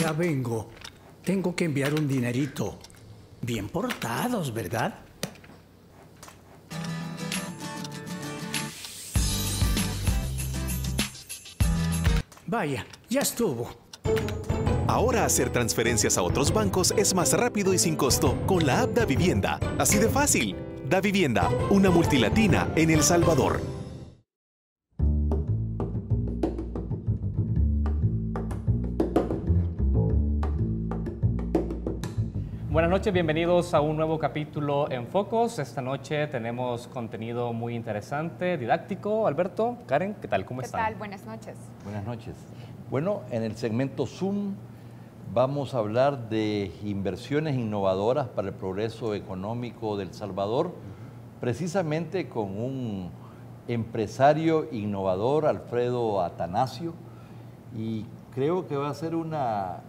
Ya vengo. Tengo que enviar un dinerito. Bien portados, ¿verdad? Vaya, ya estuvo. Ahora hacer transferencias a otros bancos es más rápido y sin costo con la app Davivienda. Así de fácil. Davivienda, una multilatina en El Salvador. Buenas noches, bienvenidos a un nuevo capítulo en Focos. Esta noche tenemos contenido muy interesante, didáctico. Alberto, Karen, ¿qué tal? ¿Cómo están? ¿Qué tal? Buenas noches. Buenas noches. Bueno, en el segmento Zoom vamos a hablar de inversiones innovadoras para el progreso económico de El Salvador, precisamente con un empresario innovador, Alfredo Atanasio, y creo que va a ser una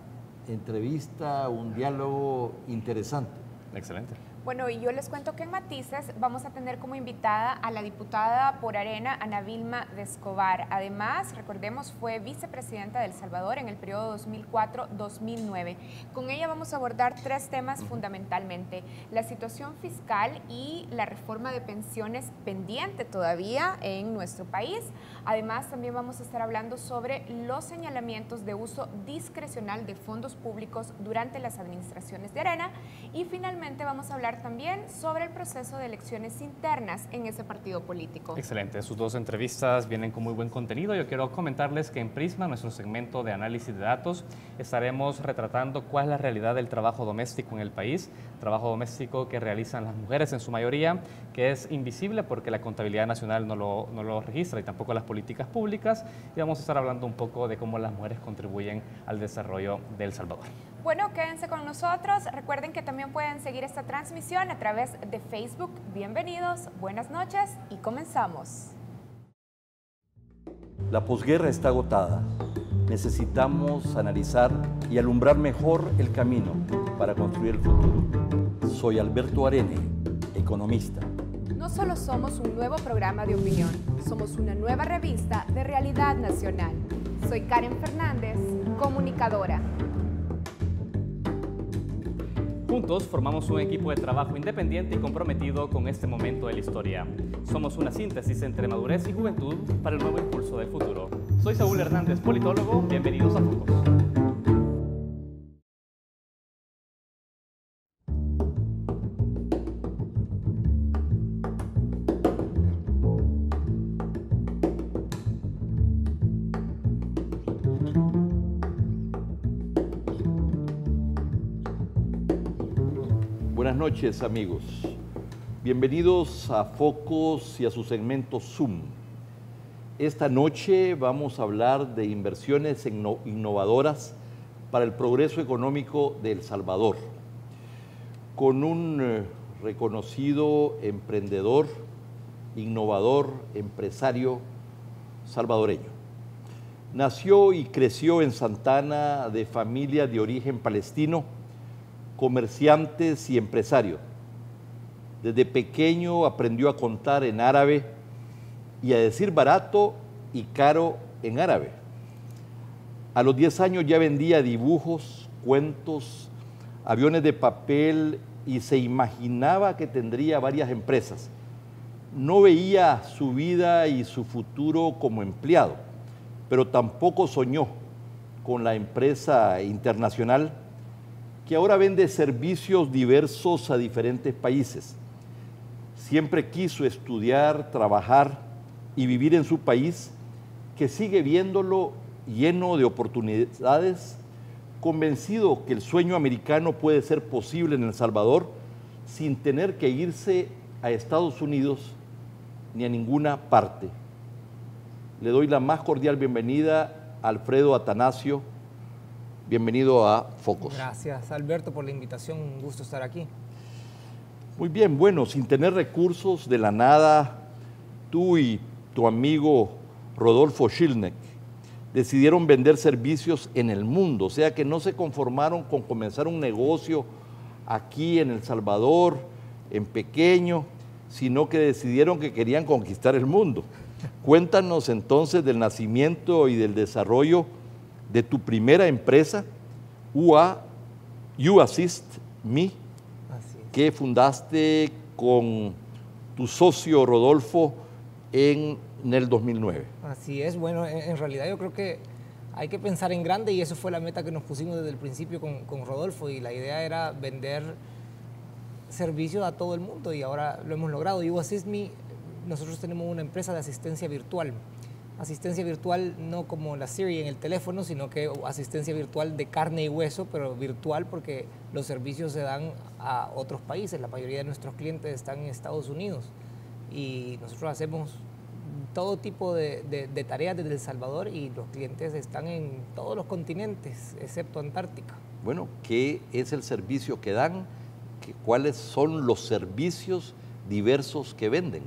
entrevista, un diálogo interesante. Excelente. Bueno, y yo les cuento que en Matices vamos a tener como invitada a la diputada por Arena, Ana Vilma de Escobar. Además, recordemos, fue vicepresidenta de El Salvador en el periodo 2004-2009. Con ella vamos a abordar tres temas fundamentalmente: la situación fiscal y la reforma de pensiones pendiente todavía en nuestro país. Además, también vamos a estar hablando sobre los señalamientos de uso discrecional de fondos públicos durante las administraciones de Arena. Y finalmente vamos a hablar también sobre el proceso de elecciones internas en ese partido político. Excelente, sus dos entrevistas vienen con muy buen contenido. Yo quiero comentarles que en Prisma, nuestro segmento de análisis de datos, estaremos retratando cuál es la realidad del trabajo doméstico en el país, trabajo doméstico que realizan las mujeres en su mayoría, que es invisible porque la contabilidad nacional no lo registra y tampoco las políticas públicas, y vamos a estar hablando un poco de cómo las mujeres contribuyen al desarrollo de El Salvador. Bueno, quédense con nosotros. Recuerden que también pueden seguir esta transmisión a través de Facebook. Bienvenidos, buenas noches y comenzamos. La posguerra está agotada. Necesitamos analizar y alumbrar mejor el camino para construir el futuro. Soy Alberto Arene, economista. No solo somos un nuevo programa de opinión, somos una nueva revista de realidad nacional. Soy Karen Fernández, comunicadora. Juntos formamos un equipo de trabajo independiente y comprometido con este momento de la historia. Somos una síntesis entre madurez y juventud para el nuevo impulso del futuro. Soy Saúl Hernández, politólogo. Bienvenidos a Focos. Buenas noches, amigos. Bienvenidos a Focos y a su segmento Zoom. Esta noche vamos a hablar de inversiones innovadoras para el progreso económico de El Salvador, con un reconocido emprendedor, innovador, empresario salvadoreño. Nació y creció en Santa Ana de familia de origen palestino, comerciantes y empresarios. Desde pequeño aprendió a contar en árabe y a decir barato y caro en árabe. A los 10 años ya vendía dibujos, cuentos, aviones de papel y se imaginaba que tendría varias empresas. No veía su vida y su futuro como empleado, pero tampoco soñó con la empresa internacional que ahora vende servicios diversos a diferentes países. Siempre quiso estudiar, trabajar y vivir en su país, que sigue viéndolo lleno de oportunidades, convencido que el sueño americano puede ser posible en El Salvador sin tener que irse a Estados Unidos ni a ninguna parte. Le doy la más cordial bienvenida a Alfredo Atanasio. Bienvenido a Focos. Gracias, Alberto, por la invitación. Un gusto estar aquí. Muy bien, bueno, sin tener recursos de la nada, tú y tu amigo Rodolfo Schilneck decidieron vender servicios en el mundo, o sea que no se conformaron con comenzar un negocio aquí en El Salvador, en pequeño, sino que decidieron que querían conquistar el mundo. Cuéntanos entonces del nacimiento y del desarrollo de tu primera empresa, You Assist Me, Así es. que fundaste con tu socio Rodolfo en el 2009. Así es, bueno, en realidad yo creo que hay que pensar en grande y eso fue la meta que nos pusimos desde el principio con Rodolfo, y la idea era vender servicios a todo el mundo y ahora lo hemos logrado. You Assist Me, nosotros tenemos una empresa de asistencia virtual. Asistencia virtual no como la Siri en el teléfono, sino que asistencia virtual de carne y hueso, pero virtual porque los servicios se dan a otros países. La mayoría de nuestros clientes están en Estados Unidos y nosotros hacemos todo tipo de tareas desde El Salvador y los clientes están en todos los continentes, excepto Antártica. Bueno, ¿qué es el servicio que dan? ¿Cuáles son los servicios diversos que venden?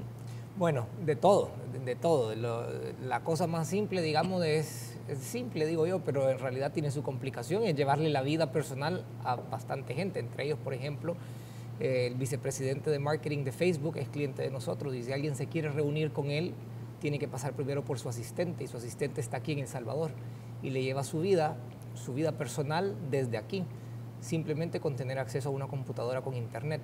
Bueno, de todo, de todo. La cosa más simple, digamos, es simple, digo yo, pero en realidad tiene su complicación, es llevarle la vida personal a bastante gente. Entre ellos, por ejemplo, el vicepresidente de marketing de Facebook es cliente de nosotros y si alguien se quiere reunir con él, tiene que pasar primero por su asistente y su asistente está aquí en El Salvador y le lleva su vida personal desde aquí, simplemente con tener acceso a una computadora con internet.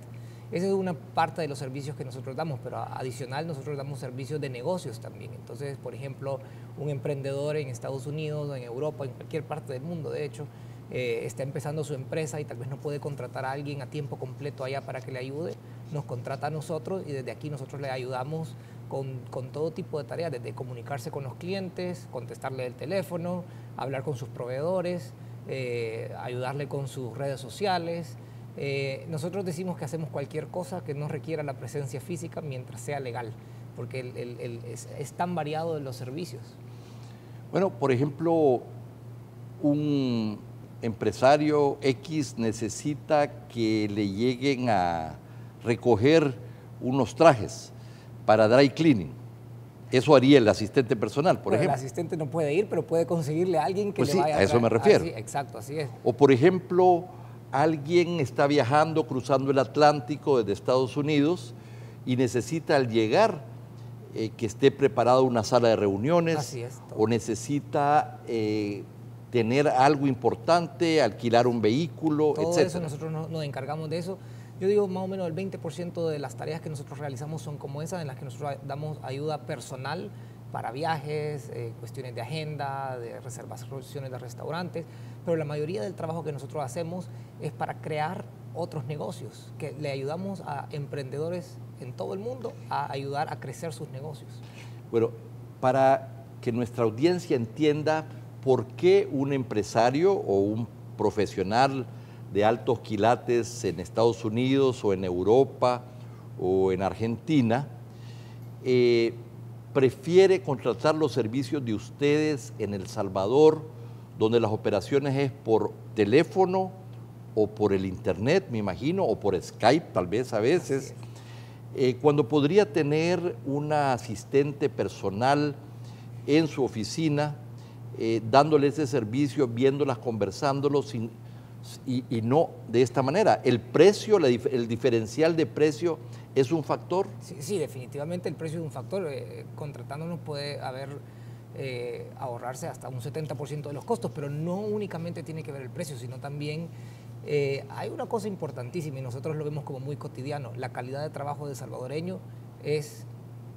Esa es una parte de los servicios que nosotros damos, pero adicional nosotros damos servicios de negocios también. Entonces, por ejemplo, un emprendedor en Estados Unidos, en Europa, en cualquier parte del mundo, de hecho, está empezando su empresa y tal vez no puede contratar a alguien a tiempo completo allá para que le ayude, nos contrata a nosotros y desde aquí nosotros le ayudamos con todo tipo de tareas, desde comunicarse con los clientes, contestarle el teléfono, hablar con sus proveedores, ayudarle con sus redes sociales. Nosotros decimos que hacemos cualquier cosa que no requiera la presencia física mientras sea legal, porque es tan variado de los servicios. Bueno, por ejemplo, un empresario X necesita que le lleguen a recoger unos trajes para dry cleaning. Eso haría el asistente personal, por ejemplo. El asistente no puede ir, pero puede conseguirle a alguien que Pues le sí, vaya a eso me refiero. Así, exacto, así es. O por ejemplo, alguien está viajando, cruzando el Atlántico desde Estados Unidos y necesita al llegar que esté preparada una sala de reuniones. Así es, o necesita tener algo importante, alquilar un vehículo, Todo etcétera. eso nosotros nos encargamos de eso. Yo digo más o menos el 20% de las tareas que nosotros realizamos son como esas, en las que nosotros damos ayuda personal para viajes, cuestiones de agenda, de reservaciones de restaurantes, pero la mayoría del trabajo que nosotros hacemos es para crear otros negocios, que le ayudamos a emprendedores en todo el mundo a ayudar a crecer sus negocios. Bueno, para que nuestra audiencia entienda por qué un empresario o un profesional de altos quilates en Estados Unidos o en Europa o en Argentina prefiere contratar los servicios de ustedes en El Salvador, donde las operaciones es por teléfono o por el internet, me imagino, o por Skype tal vez a veces, cuando podría tener una asistente personal en su oficina, dándole ese servicio, viéndolas, conversándolos, y no de esta manera. ¿El precio, el diferencial de precio es un factor? Sí, definitivamente el precio es un factor. Contratándonos puede ahorrarse hasta un 70% de los costos, pero no únicamente tiene que ver el precio, sino también hay una cosa importantísima y nosotros lo vemos como muy cotidiano. La calidad de trabajo de salvadoreño es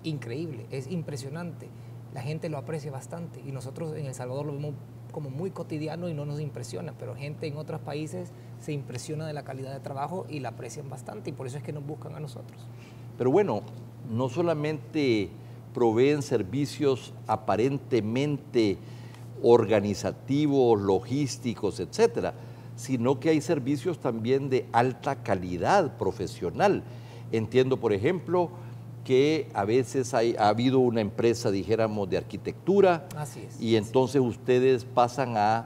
increíble, es impresionante. La gente lo aprecia bastante y nosotros en El Salvador lo vemos como muy cotidiano y no nos impresiona, pero gente en otros países se impresiona de la calidad de trabajo y la aprecian bastante y por eso es que nos buscan a nosotros. Pero bueno, no solamente proveen servicios aparentemente organizativos, logísticos, etcétera, sino que hay servicios también de alta calidad profesional. Entiendo, por ejemplo, que a veces ha habido una empresa, dijéramos, de arquitectura. Así es. Y entonces ustedes pasan a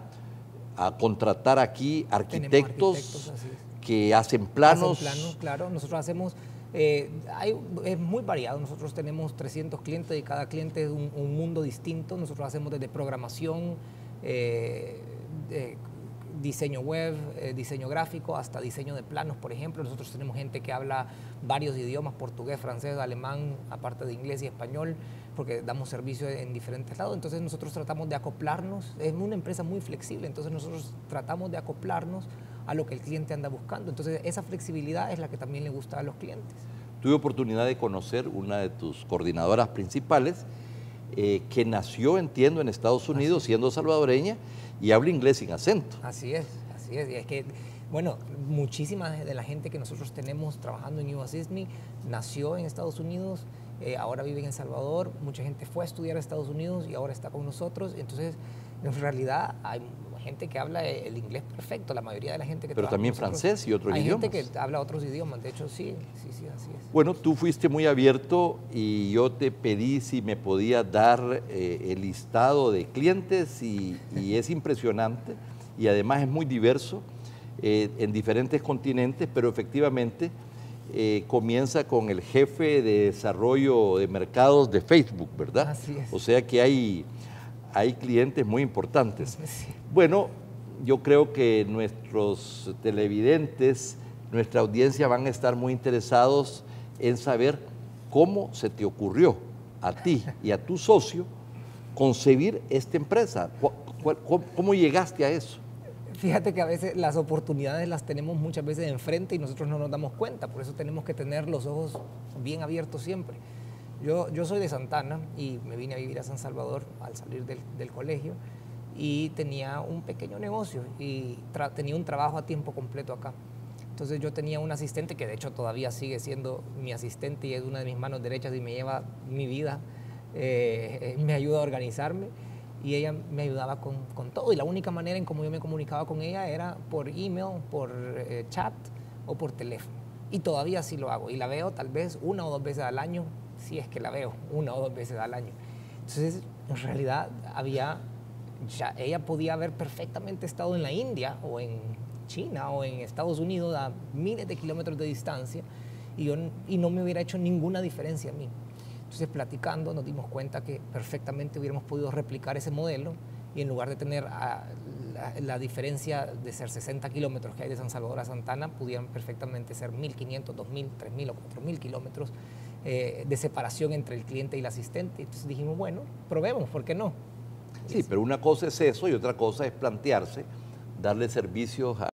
contratar aquí arquitectos que hacen planos. Hacen planos, claro. Nosotros hacemos, es muy variado. Nosotros tenemos 300 clientes y cada cliente es un mundo distinto. Nosotros hacemos desde programación, diseño web, diseño gráfico, hasta diseño de planos, por ejemplo. Nosotros tenemos gente que habla varios idiomas, portugués, francés, alemán, aparte de inglés y español. porque damos servicio en diferentes lados, entonces nosotros tratamos de acoplarnos, es una empresa muy flexible, entonces nosotros tratamos de acoplarnos a lo que el cliente anda buscando, entonces esa flexibilidad es la que también le gusta a los clientes. Tuve oportunidad de conocer una de tus coordinadoras principales, que nació, entiendo, en Estados Unidos, siendo salvadoreña, y habla inglés sin acento. Así es, y es que, bueno, muchísima de la gente que nosotros tenemos trabajando en You Assist Me nació en Estados Unidos, ahora vive en El Salvador, mucha gente fue a estudiar a Estados Unidos y ahora está con nosotros, entonces en realidad hay gente que habla el inglés perfecto, la mayoría de la gente que Pero trabaja también con nosotros, francés y otros idiomas. Hay gente que habla otros idiomas, de hecho sí, así es. Bueno, tú fuiste muy abierto y yo te pedí si me podías dar el listado de clientes y es impresionante y además es muy diverso en diferentes continentes, pero efectivamente comienza con el jefe de desarrollo de mercados de Facebook, ¿verdad? Así es. O sea que hay clientes muy importantes. Sí. Bueno, yo creo que nuestros televidentes, nuestra audiencia van a estar muy interesados en saber cómo se te ocurrió a ti y a tu socio concebir esta empresa. ¿Cómo llegaste a eso? Fíjate que a veces las oportunidades las tenemos muchas veces enfrente y nosotros no nos damos cuenta, por eso tenemos que tener los ojos bien abiertos siempre. Yo soy de Santana y me vine a vivir a San Salvador al salir del colegio y tenía un pequeño negocio y tenía un trabajo a tiempo completo acá. Entonces yo tenía un asistente que de hecho todavía sigue siendo mi asistente y es una de mis manos derechas y me lleva mi vida, me ayuda a organizarme y ella me ayudaba con todo y la única manera en cómo yo me comunicaba con ella era por email, por chat o por teléfono y todavía así lo hago y la veo tal vez 1 o 2 veces al año, si es que la veo 1 o 2 veces al año. Entonces en realidad ella podía haber perfectamente estado en la India o en China o en Estados Unidos a miles de kilómetros de distancia y no me hubiera hecho ninguna diferencia a mí. Entonces platicando nos dimos cuenta que perfectamente hubiéramos podido replicar ese modelo y en lugar de tener la diferencia de ser 60 kilómetros que hay de San Salvador a Santana, pudieran perfectamente ser 1.500, 2.000, 3.000 o 4.000 kilómetros de separación entre el cliente y el asistente. Entonces dijimos, bueno, probemos, ¿por qué no? Sí, pero una cosa es eso y otra cosa es plantearse darle servicios a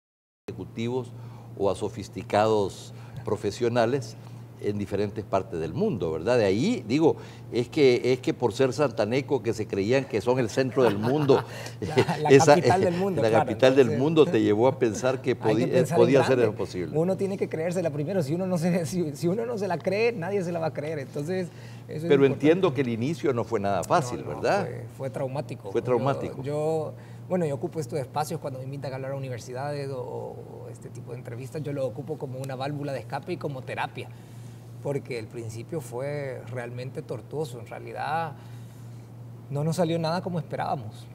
ejecutivos o a sofisticados profesionales en diferentes partes del mundo, ¿verdad? De ahí, digo, es que por ser santaneco que se creían que son el centro del mundo, la capital del mundo, la claro, capital entonces, del mundo te llevó a pensar que podía ser posible. Uno tiene que creérsela primero, si uno no se la cree, nadie se la va a creer, entonces... Pero entiendo que el inicio no fue nada fácil, ¿verdad? Fue traumático. Fue traumático. Yo ocupo estos espacios cuando me invitan a hablar a universidades o este tipo de entrevistas, yo lo ocupo como una válvula de escape y como terapia, porque el principio fue realmente tortuoso. En realidad no nos salió nada como esperábamos.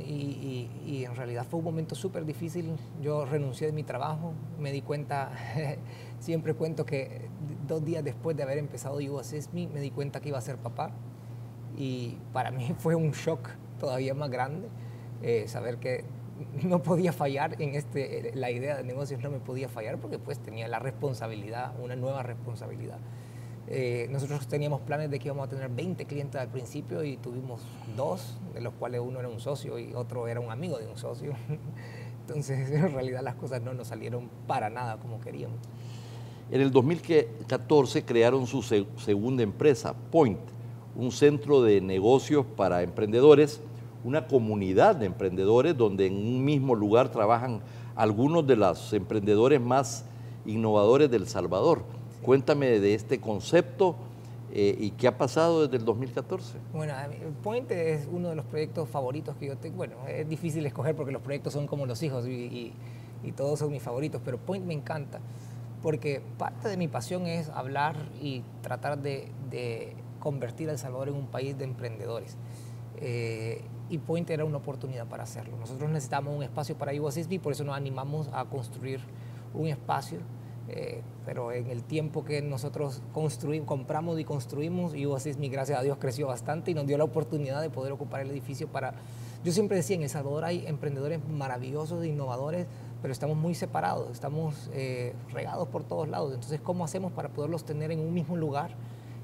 Y en realidad fue un momento súper difícil. Yo renuncié de mi trabajo, me di cuenta, siempre cuento que 2 días después de haber empezado You Assist Me, me di cuenta que iba a ser papá. Y para mí fue un shock todavía más grande, saber que no podía fallar la idea de negocios no me podía fallar porque pues tenía la responsabilidad, una nueva responsabilidad. Nosotros teníamos planes de que íbamos a tener 20 clientes al principio y tuvimos 2, de los cuales uno era un socio y otro era un amigo de un socio. Entonces en realidad las cosas no nos salieron para nada como queríamos. En el 2014 crearon su segunda empresa, Point, un centro de negocios para emprendedores, una comunidad de emprendedores donde en un mismo lugar trabajan algunos de los emprendedores más innovadores del Salvador. Cuéntame de este concepto y qué ha pasado desde el 2014. Bueno, Point es uno de los proyectos favoritos que yo tengo. Bueno, es difícil escoger porque los proyectos son como los hijos y todos son mis favoritos, pero Point me encanta porque parte de mi pasión es hablar y tratar de convertir a El Salvador en un país de emprendedores. Y Point era una oportunidad para hacerlo. Nosotros necesitamos un espacio para You Assist Me, por eso nos animamos a construir un espacio, pero en el tiempo que nosotros compramos y construimos, You Assist Me, gracias a Dios, creció bastante y nos dio la oportunidad de poder ocupar el edificio para... Yo siempre decía, en El Salvador hay emprendedores maravillosos, innovadores, pero estamos muy separados, estamos regados por todos lados. Entonces, ¿cómo hacemos para poderlos tener en un mismo lugar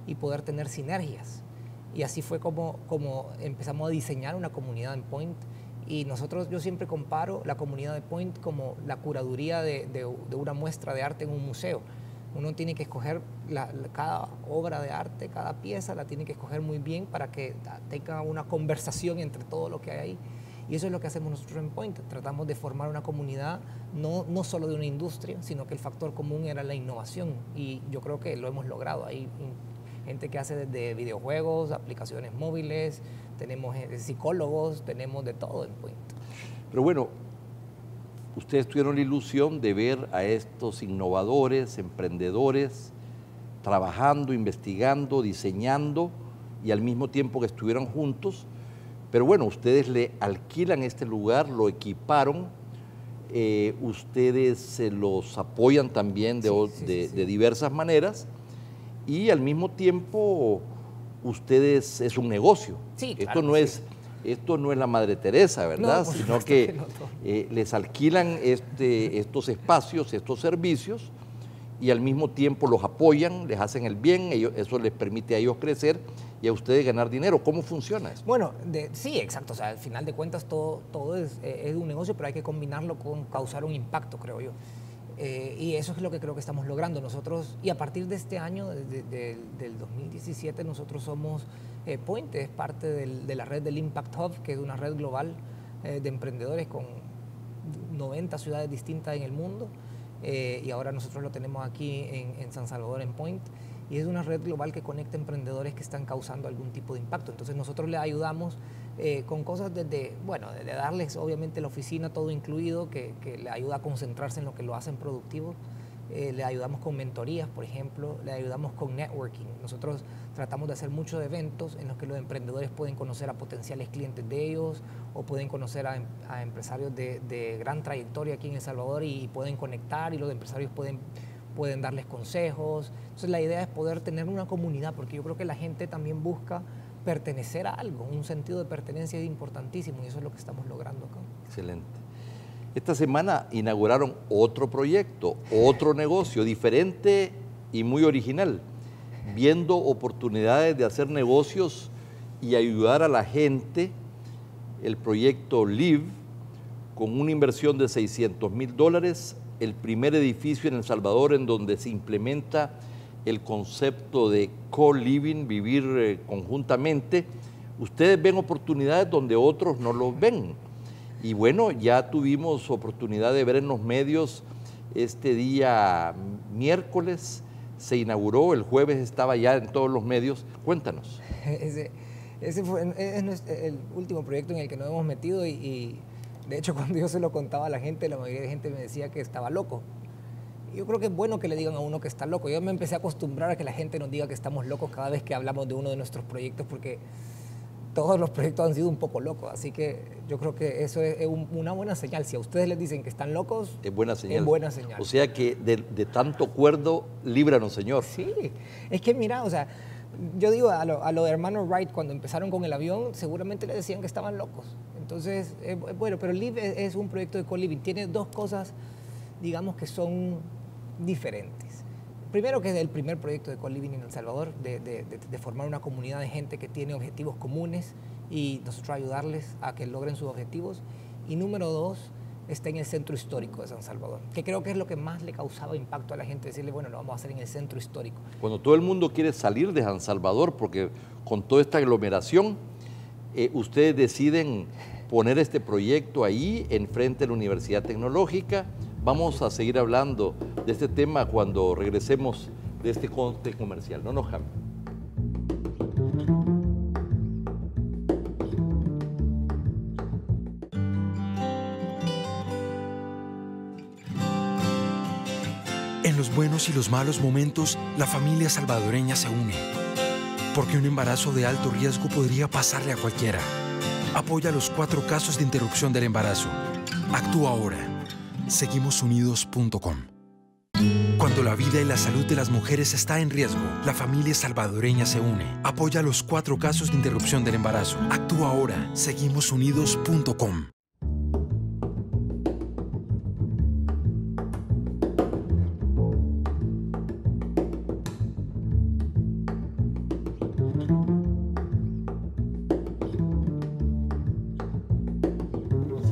y poder tener sinergias? Y así fue como empezamos a diseñar una comunidad en Point. Y yo siempre comparo la comunidad de Point como la curaduría de una muestra de arte en un museo. Uno tiene que escoger cada obra de arte, cada pieza, la tiene que escoger muy bien para que tenga una conversación entre todo lo que hay ahí. Y eso es lo que hacemos nosotros en Point. Tratamos de formar una comunidad, no solo de una industria, sino que el factor común era la innovación. Y yo creo que lo hemos logrado. Hay gente que hace desde videojuegos, aplicaciones móviles, tenemos psicólogos, tenemos de todo en Point. Pero bueno, ustedes tuvieron la ilusión de ver a estos innovadores, emprendedores, trabajando, investigando, diseñando, y al mismo tiempo que estuvieron juntos. Pero bueno, ustedes le alquilan este lugar, lo equiparon, ustedes se los apoyan también de diversas maneras, y al mismo tiempo ustedes es un negocio. Sí, Esto claro, no es la Madre Teresa, ¿verdad? No, sino que les alquilan estos espacios, estos servicios, y al mismo tiempo los apoyan, les hacen el bien, eso les permite a ellos crecer y a ustedes ganar dinero. ¿Cómo funciona eso? Bueno, sí, exacto. O sea, al final de cuentas todo es un negocio, pero hay que combinarlo con causar un impacto, creo yo. Y eso es lo que creo que estamos logrando nosotros. Y a partir de este año, del 2017, nosotros somos Point, es parte de la red del Impact Hub, que es una red global de emprendedores con 90 ciudades distintas en el mundo. Y ahora nosotros lo tenemos aquí en San Salvador, en Point. Y es una red global que conecta emprendedores que están causando algún tipo de impacto. Entonces nosotros les ayudamos con cosas desde darles obviamente la oficina todo incluido, que le ayuda a concentrarse en lo que lo hacen productivo. Le ayudamos con mentorías, por ejemplo, le ayudamos con networking. Nosotros tratamos de hacer muchos eventos en los que los emprendedores pueden conocer a potenciales clientes de ellos o pueden conocer a empresarios de gran trayectoria aquí en El Salvador y pueden conectar, y los empresarios pueden darles consejos. Entonces la idea es poder tener una comunidad, porque yo creo que la gente también busca pertenecer a algo, un sentido de pertenencia es importantísimo, y eso es lo que estamos logrando acá. Excelente. Esta semana inauguraron otro proyecto, otro negocio diferente y muy original, viendo oportunidades de hacer negocios y ayudar a la gente. El proyecto Live, con una inversión de $600,000, el primer edificio en El Salvador en donde se implementa el concepto de co-living, vivir conjuntamente. Ustedes ven oportunidades donde otros no los ven. Y bueno, ya tuvimos oportunidad de ver en los medios este día miércoles, se inauguró, el jueves estaba ya en todos los medios. Cuéntanos. Ese fue el último proyecto en el que nos hemos metido y de hecho cuando yo se lo contaba a la gente, la mayoría de gente me decía que estaba loco. Yo creo que es bueno que le digan a uno que está loco. Yo me empecé a acostumbrar a que la gente nos diga que estamos locos cada vez que hablamos de uno de nuestros proyectos, porque todos los proyectos han sido un poco locos, así que yo creo que eso es una buena señal. Si a ustedes les dicen que están locos, es buena señal. Es buena señal. O sea que de tanto cuerdo, líbranos, Señor. Sí, es que mira, o sea, yo digo a los hermanos Wright cuando empezaron con el avión, seguramente les decían que estaban locos. Entonces, bueno, pero Live es un proyecto de co-living. Tiene dos cosas, digamos, que son diferentes. Primero, que es el primer proyecto de co-living en El Salvador, de formar una comunidad de gente que tiene objetivos comunes y nosotros ayudarles a que logren sus objetivos. Y número dos, está en el centro histórico de San Salvador, que creo que es lo que más le causaba impacto a la gente, decirle, bueno, lo vamos a hacer en el centro histórico. Cuando todo el mundo quiere salir de San Salvador, porque con toda esta aglomeración, ustedes deciden poner este proyecto ahí, enfrente de la Universidad Tecnológica. Vamos a seguir hablando de este tema cuando regresemos de este corte comercial. No nos cambien. En los buenos y los malos momentos, la familia salvadoreña se une. Porque un embarazo de alto riesgo podría pasarle a cualquiera. Apoya los 4 casos de interrupción del embarazo. Actúa ahora. Seguimosunidos.com. Cuando la vida y la salud de las mujeres está en riesgo, la familia salvadoreña se une. Apoya los 4 casos de interrupción del embarazo. Actúa ahora. Seguimosunidos.com.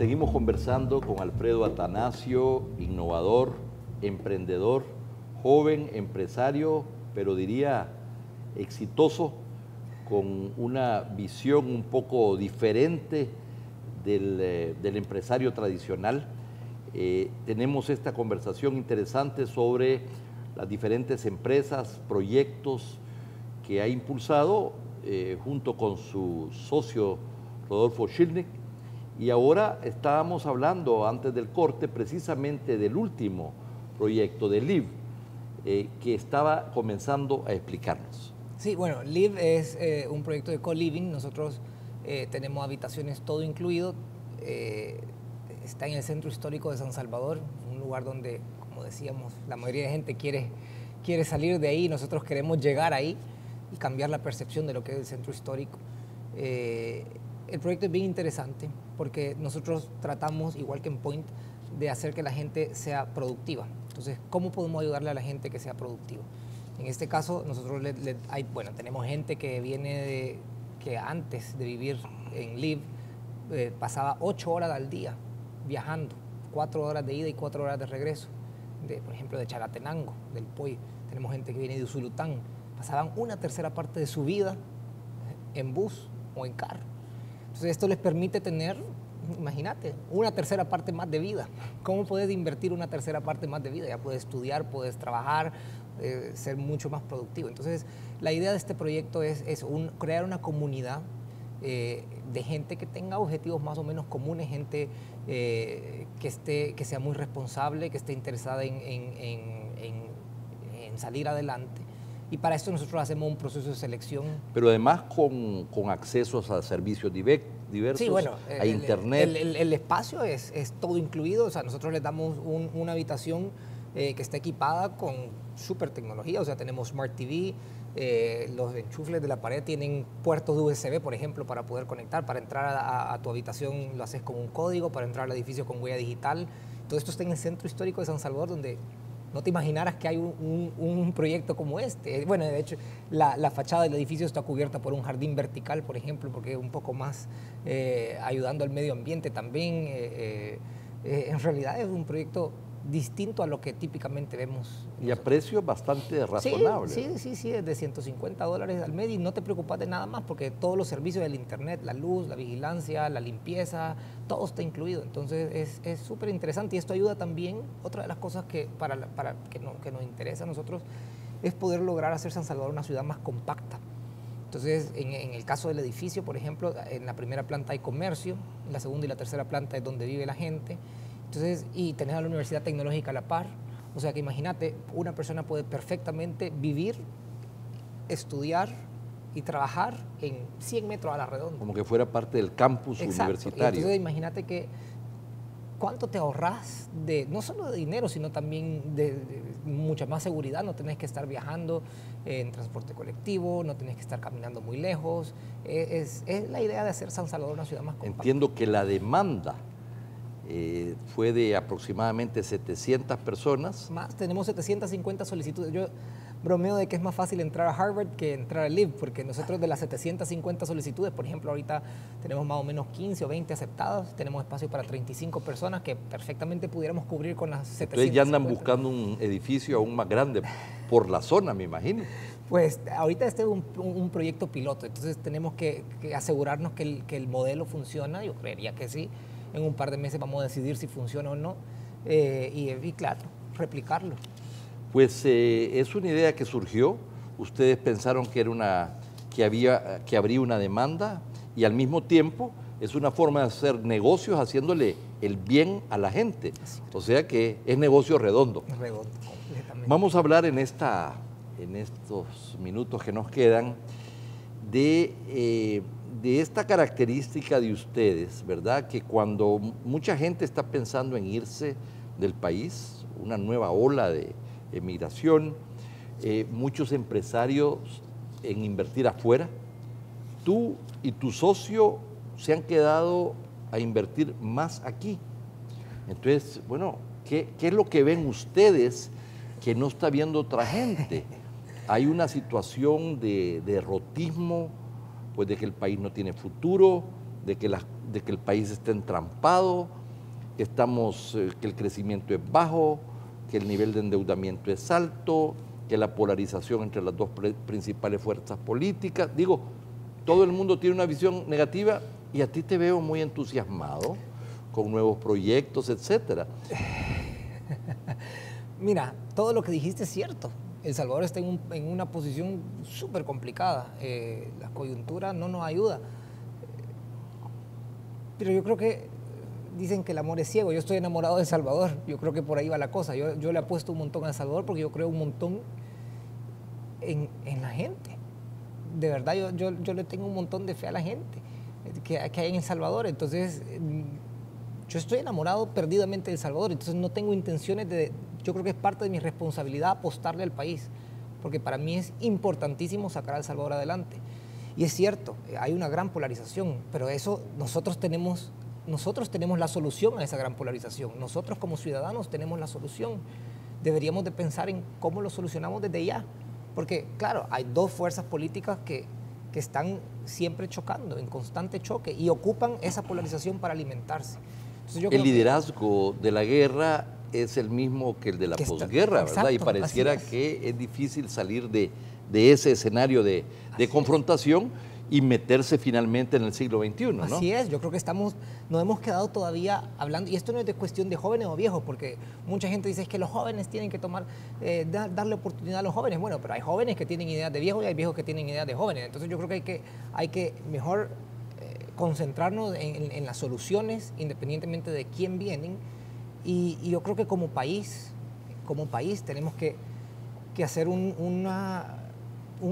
Seguimos conversando con Alfredo Atanasio, innovador, emprendedor, joven, empresario, pero diría exitoso, con una visión un poco diferente del empresario tradicional. Tenemos esta conversación interesante sobre las diferentes empresas, proyectos que ha impulsado junto con su socio Rodolfo Schilnig. Y ahora estábamos hablando antes del corte precisamente del último proyecto de Live, que estaba comenzando a explicarnos. Sí, bueno, Live es un proyecto de co-living. Nosotros tenemos habitaciones todo incluido. Está en el centro histórico de San Salvador, un lugar donde, como decíamos, la mayoría de gente quiere salir de ahí. Nosotros queremos llegar ahí y cambiar la percepción de lo que es el centro histórico. El proyecto es bien interesante porque nosotros tratamos, igual que en Point, de hacer que la gente sea productiva. Entonces, ¿cómo podemos ayudarle a la gente que sea productiva? En este caso, nosotros tenemos gente que viene que antes de vivir en Live pasaba 8 horas al día viajando, 4 horas de ida y 4 horas de regreso, por ejemplo, de Chalatenango, del Poy. Tenemos gente que viene de Usulután, pasaban una tercera parte de su vida en bus o en carro. Entonces esto les permite tener, imagínate, una tercera parte más de vida. ¿Cómo puedes invertir una tercera parte más de vida? Ya puedes estudiar, puedes trabajar, ser mucho más productivo. Entonces la idea de este proyecto es crear una comunidad de gente que tenga objetivos más o menos comunes, gente que sea muy responsable, que esté interesada en salir adelante. Y para esto nosotros hacemos un proceso de selección. Pero además con accesos a servicios diversos, sí, bueno, a internet. El espacio es todo incluido. O sea, nosotros les damos una habitación que está equipada con súper tecnología. O sea, tenemos Smart TV, los enchufles de la pared tienen puertos de USB, por ejemplo, para poder conectar. Para entrar a tu habitación lo haces con un código, para entrar al edificio con huella digital. Todo esto está en el centro histórico de San Salvador, donde no te imaginaras que hay un proyecto como este. Bueno, de hecho, la fachada del edificio está cubierta por un jardín vertical, por ejemplo, porque es un poco más ayudando al medio ambiente también. En realidad es un proyecto distinto a lo que típicamente vemos. Y a precios bastante razonables. Sí, es de $150 al mes y no te preocupas de nada más porque todos los servicios del internet, la luz, la vigilancia, la limpieza, todo está incluido. Entonces es súper interesante y esto ayuda también. Otra de las cosas que nos interesa a nosotros es poder lograr hacer San Salvador una ciudad más compacta. Entonces, en el caso del edificio, por ejemplo, en la primera planta hay comercio, en la segunda y la tercera planta es donde vive la gente. Entonces, y tenés a la Universidad Tecnológica a la par. O sea que imagínate, una persona puede perfectamente vivir, estudiar y trabajar en 100 metros a la redonda. Como que fuera parte del campus universitario. Y entonces imagínate que cuánto te ahorras no solo de dinero, sino también de mucha más seguridad. No tenés que estar viajando en transporte colectivo, no tenés que estar caminando muy lejos. Es la idea de hacer San Salvador una ciudad más compacta. Entiendo que la demanda fue de aproximadamente 700 personas. Más, tenemos 750 solicitudes. Yo bromeo de que es más fácil entrar a Harvard que entrar a Live, porque nosotros de las 750 solicitudes, por ejemplo, ahorita tenemos más o menos 15 o 20 aceptadas, tenemos espacio para 35 personas que perfectamente pudiéramos cubrir con las 750. Ustedes ya andan buscando un edificio aún más grande por la zona, me imagino. Pues ahorita este es un proyecto piloto, entonces tenemos que asegurarnos que el modelo funciona. Yo creería que sí. En un par de meses vamos a decidir si funciona o no y claro, replicarlo. Pues es una idea que surgió. Ustedes pensaron que habría una demanda y al mismo tiempo es una forma de hacer negocios haciéndole el bien a la gente. O sea que es negocio redondo. Redondo, completamente. Vamos a hablar en estos minutos que nos quedan de esta característica de ustedes, ¿verdad? Que cuando mucha gente está pensando en irse del país, una nueva ola de emigración, muchos empresarios en invertir afuera, tú y tu socio se han quedado a invertir más aquí. Entonces, bueno, ¿qué es lo que ven ustedes que no está viendo otra gente? Hay una situación de derrotismo, pues de que el país no tiene futuro, de de que el país está entrampado, que el crecimiento es bajo, que el nivel de endeudamiento es alto, que la polarización entre las dos principales fuerzas políticas. Digo, todo el mundo tiene una visión negativa y a ti te veo muy entusiasmado con nuevos proyectos, etcétera. Mira, todo lo que dijiste es cierto. El Salvador está en una posición súper complicada. La coyuntura no nos ayuda. Pero yo creo que dicen que el amor es ciego. Yo estoy enamorado de El Salvador. Yo creo que por ahí va la cosa. Yo le apuesto un montón a El Salvador porque yo creo un montón en la gente. De verdad, yo le tengo un montón de fe a la gente que hay en El Salvador. Entonces, yo estoy enamorado perdidamente de El Salvador. Entonces, no tengo intenciones de... Yo creo que es parte de mi responsabilidad apostarle al país, porque para mí es importantísimo sacar a El Salvador adelante. Y es cierto, hay una gran polarización, pero eso nosotros tenemos la solución a esa gran polarización. Nosotros como ciudadanos tenemos la solución. Deberíamos de pensar en cómo lo solucionamos desde ya, porque claro, hay dos fuerzas políticas que están siempre chocando, en constante choque, y ocupan esa polarización para alimentarse. Entonces, el liderazgo de la guerra es el mismo que el de la posguerra, ¿verdad? Y pareciera que es difícil salir de ese escenario de confrontación y meterse finalmente en el siglo XXI, ¿no? Así es, yo creo que nos hemos quedado todavía hablando, y esto no es de cuestión de jóvenes o viejos, porque mucha gente dice que los jóvenes tienen que darle oportunidad a los jóvenes. Bueno, pero hay jóvenes que tienen ideas de viejos y hay viejos que tienen ideas de jóvenes. Entonces yo creo que hay que mejor concentrarnos en las soluciones, independientemente de quién vienen. Y yo creo que como país tenemos que hacer un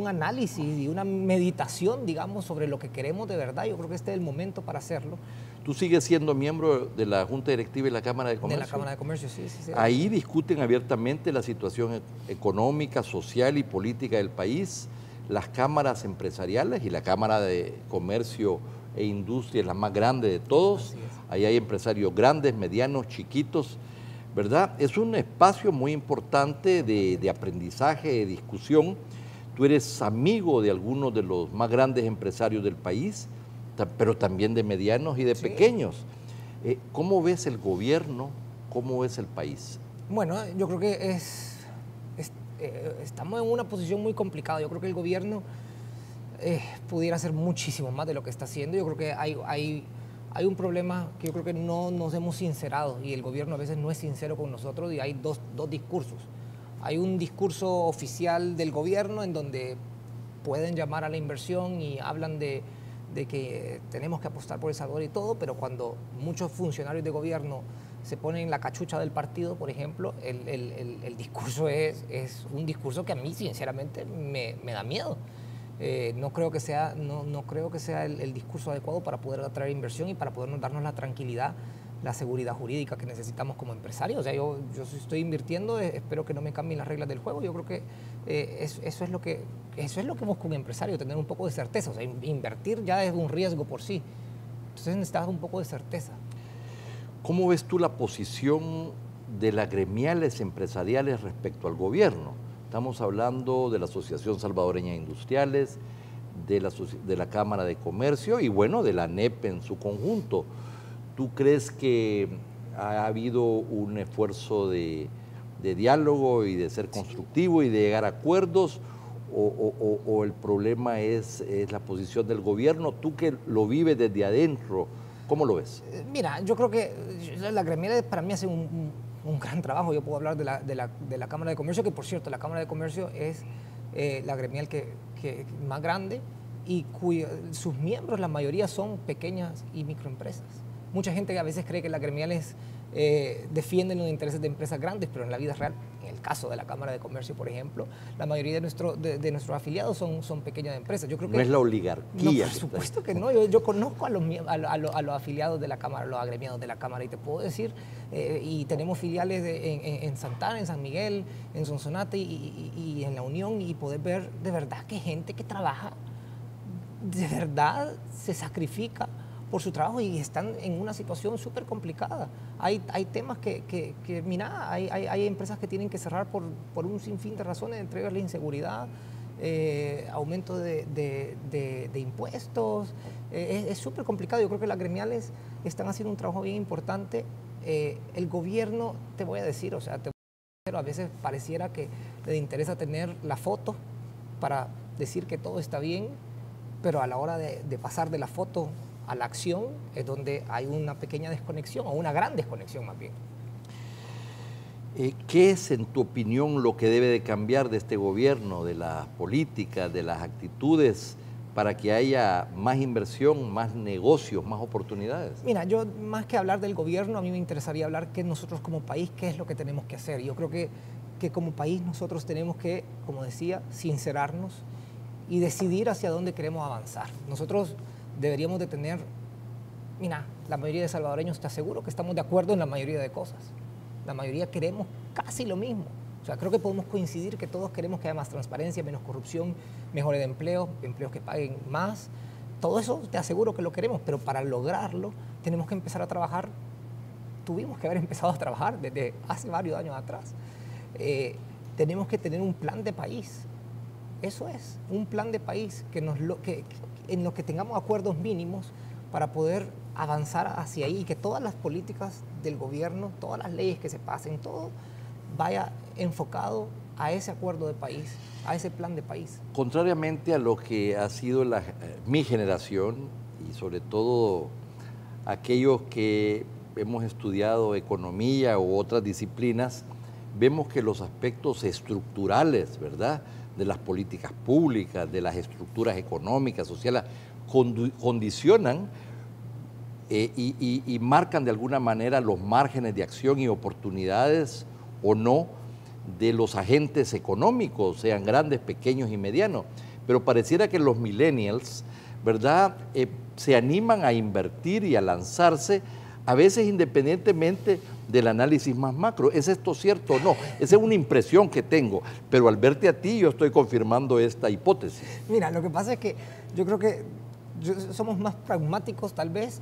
análisis y una meditación, digamos, sobre lo que queremos de verdad. Yo creo que este es el momento para hacerlo. ¿Tú sigues siendo miembro de la Junta Directiva y la Cámara de Comercio? De la Cámara de Comercio, sí. Ahí discuten abiertamente la situación económica, social y política del país. Las cámaras empresariales y la Cámara de Comercio e Industria es la más grande de todos. Ahí hay empresarios grandes, medianos, chiquitos, ¿verdad? Es un espacio muy importante de aprendizaje, de discusión. Tú eres amigo de algunos de los más grandes empresarios del país, pero también de medianos y de pequeños. ¿Cómo ves el gobierno? ¿Cómo ves el país? Bueno, yo creo que estamos en una posición muy complicada. Yo creo que el gobierno pudiera hacer muchísimo más de lo que está haciendo. Yo creo que hay un problema que yo creo que no nos hemos sincerado, y el gobierno a veces no es sincero con nosotros, y hay dos discursos. Hay un discurso oficial del gobierno en donde pueden llamar a la inversión y hablan de que tenemos que apostar por El Salvador y todo, pero cuando muchos funcionarios de gobierno se ponen la cachucha del partido, por ejemplo, el discurso es un discurso que a mí sinceramente me da miedo. No creo que sea el discurso adecuado para poder atraer inversión y para podernos darnos la tranquilidad, la seguridad jurídica que necesitamos como empresarios. O sea, yo si estoy invirtiendo, espero que no me cambien las reglas del juego. Yo creo que eso es lo que busca un empresario, tener un poco de certeza. O sea, invertir ya es un riesgo por sí. Entonces necesitas un poco de certeza. ¿Cómo ves tú la posición de las gremiales empresariales respecto al gobierno? Estamos hablando de la Asociación Salvadoreña de Industriales, de la Cámara de Comercio y, bueno, de la ANEP en su conjunto. ¿Tú crees que ha habido un esfuerzo de diálogo y de ser constructivo y de llegar a acuerdos, o el problema es la posición del gobierno? Tú que lo vives desde adentro, ¿cómo lo ves? Mira, yo creo que la gremial para mí hace un gran trabajo. Yo puedo hablar de la Cámara de Comercio, que por cierto, la Cámara de Comercio es la gremial que más grande y sus miembros, la mayoría son pequeñas y microempresas. Mucha gente a veces cree que las gremiales defienden los intereses de empresas grandes, pero en la vida real, en el caso de la Cámara de Comercio, por ejemplo, la mayoría de nuestros afiliados son pequeñas empresas. Yo creo que no es la oligarquía. No, por supuesto que no. Yo conozco a los afiliados de la Cámara, los agremiados de la Cámara, y te puedo decir, y tenemos filiales en Santana, en San Miguel, en Sonsonate y en La Unión, y poder ver de verdad que gente que trabaja, de verdad se sacrifica por su trabajo y están en una situación súper complicada. Hay temas mira, hay empresas que tienen que cerrar por un sinfín de razones, entre ellas la inseguridad, aumento de impuestos. Es súper complicado. Yo creo que las gremiales están haciendo un trabajo bien importante. El gobierno, te voy a decir, o sea, a veces pareciera que le interesa tener la foto para decir que todo está bien, pero a la hora de pasar de la foto a la acción es donde hay una pequeña desconexión, o una gran desconexión más bien. ¿Qué es, en tu opinión, lo que debe de cambiar de este gobierno, de las políticas, de las actitudes, para que haya más inversión, más negocios, más oportunidades? Mira, yo más que hablar del gobierno, a mí me interesaría hablar que nosotros como país, qué es lo que tenemos que hacer. Yo creo que como país nosotros tenemos que, como decía, sincerarnos y decidir hacia dónde queremos avanzar. Nosotros deberíamos de tener, mira, la mayoría de salvadoreños, te aseguro que estamos de acuerdo en la mayoría de cosas. La mayoría queremos casi lo mismo. O sea, creo que podemos coincidir que todos queremos que haya más transparencia, menos corrupción, mejores empleos que paguen más. Todo eso te aseguro que lo queremos, pero para lograrlo tenemos que empezar a trabajar. Tuvimos que haber empezado a trabajar desde hace varios años atrás. Tenemos que tener un plan de país. Eso es, un plan de país en lo que tengamos acuerdos mínimos para poder avanzar hacia ahí y que todas las políticas del gobierno, todas las leyes que se pasen, todo vaya enfocado a ese acuerdo de país, a ese plan de país. Contrariamente a lo que ha sido mi generación y sobre todo aquellos que hemos estudiado economía u otras disciplinas, vemos que los aspectos estructurales, ¿verdad?, de las políticas públicas, de las estructuras económicas, sociales, condicionan y marcan de alguna manera los márgenes de acción y oportunidades o no de los agentes económicos, sean grandes, pequeños y medianos. Pero pareciera que los millennials, ¿verdad?, se animan a invertir y a lanzarse, a veces independientemente del análisis más macro. ¿Es esto cierto o no? Esa es una impresión que tengo, pero al verte a ti yo estoy confirmando esta hipótesis. Mira, lo que pasa es que yo creo que somos más pragmáticos tal vez.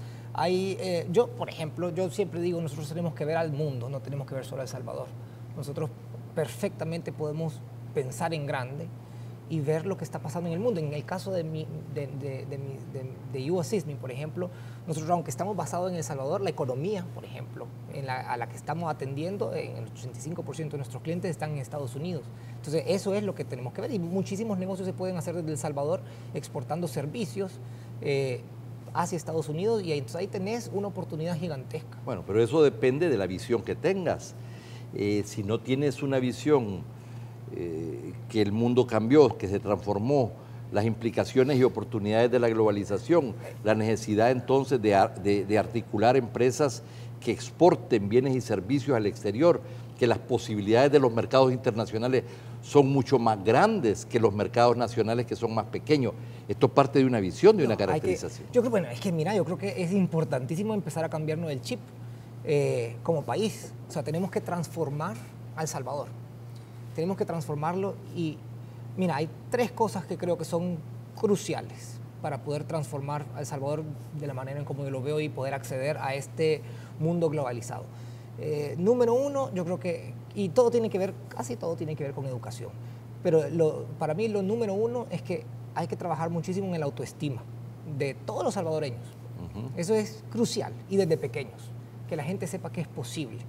Yo, por ejemplo, yo siempre digo, nosotros tenemos que ver al mundo, no tenemos que ver solo a El Salvador. Nosotros perfectamente podemos pensar en grande y ver lo que está pasando en el mundo. En el caso de U Assist Me, por ejemplo, nosotros, aunque estamos basados en El Salvador, la economía, por ejemplo, a la que estamos atendiendo, en el 85% de nuestros clientes están en Estados Unidos. Entonces, eso es lo que tenemos que ver. Y muchísimos negocios se pueden hacer desde El Salvador exportando servicios hacia Estados Unidos, y entonces ahí tenés una oportunidad gigantesca. Bueno, pero eso depende de la visión que tengas. Si no tienes una visión que el mundo cambió, que se transformó, las implicaciones y oportunidades de la globalización, la necesidad entonces de articular empresas que exporten bienes y servicios al exterior, que las posibilidades de los mercados internacionales son mucho más grandes que los mercados nacionales, que son más pequeños. Esto es parte de una visión, de una caracterización. Yo creo, bueno, es que mira, yo creo que es importantísimo empezar a cambiarnos el chip como país. O sea, tenemos que transformar a El Salvador. Tenemos que transformarlo y, mira, hay tres cosas que creo que son cruciales para poder transformar a El Salvador de la manera en como yo lo veo y poder acceder a este mundo globalizado. Número uno, yo creo que, y todo tiene que ver, casi todo tiene que ver con educación, pero para mí lo número uno es que hay que trabajar muchísimo en la autoestima de todos los salvadoreños. Eso es crucial, y desde pequeños, que la gente sepa que es posible,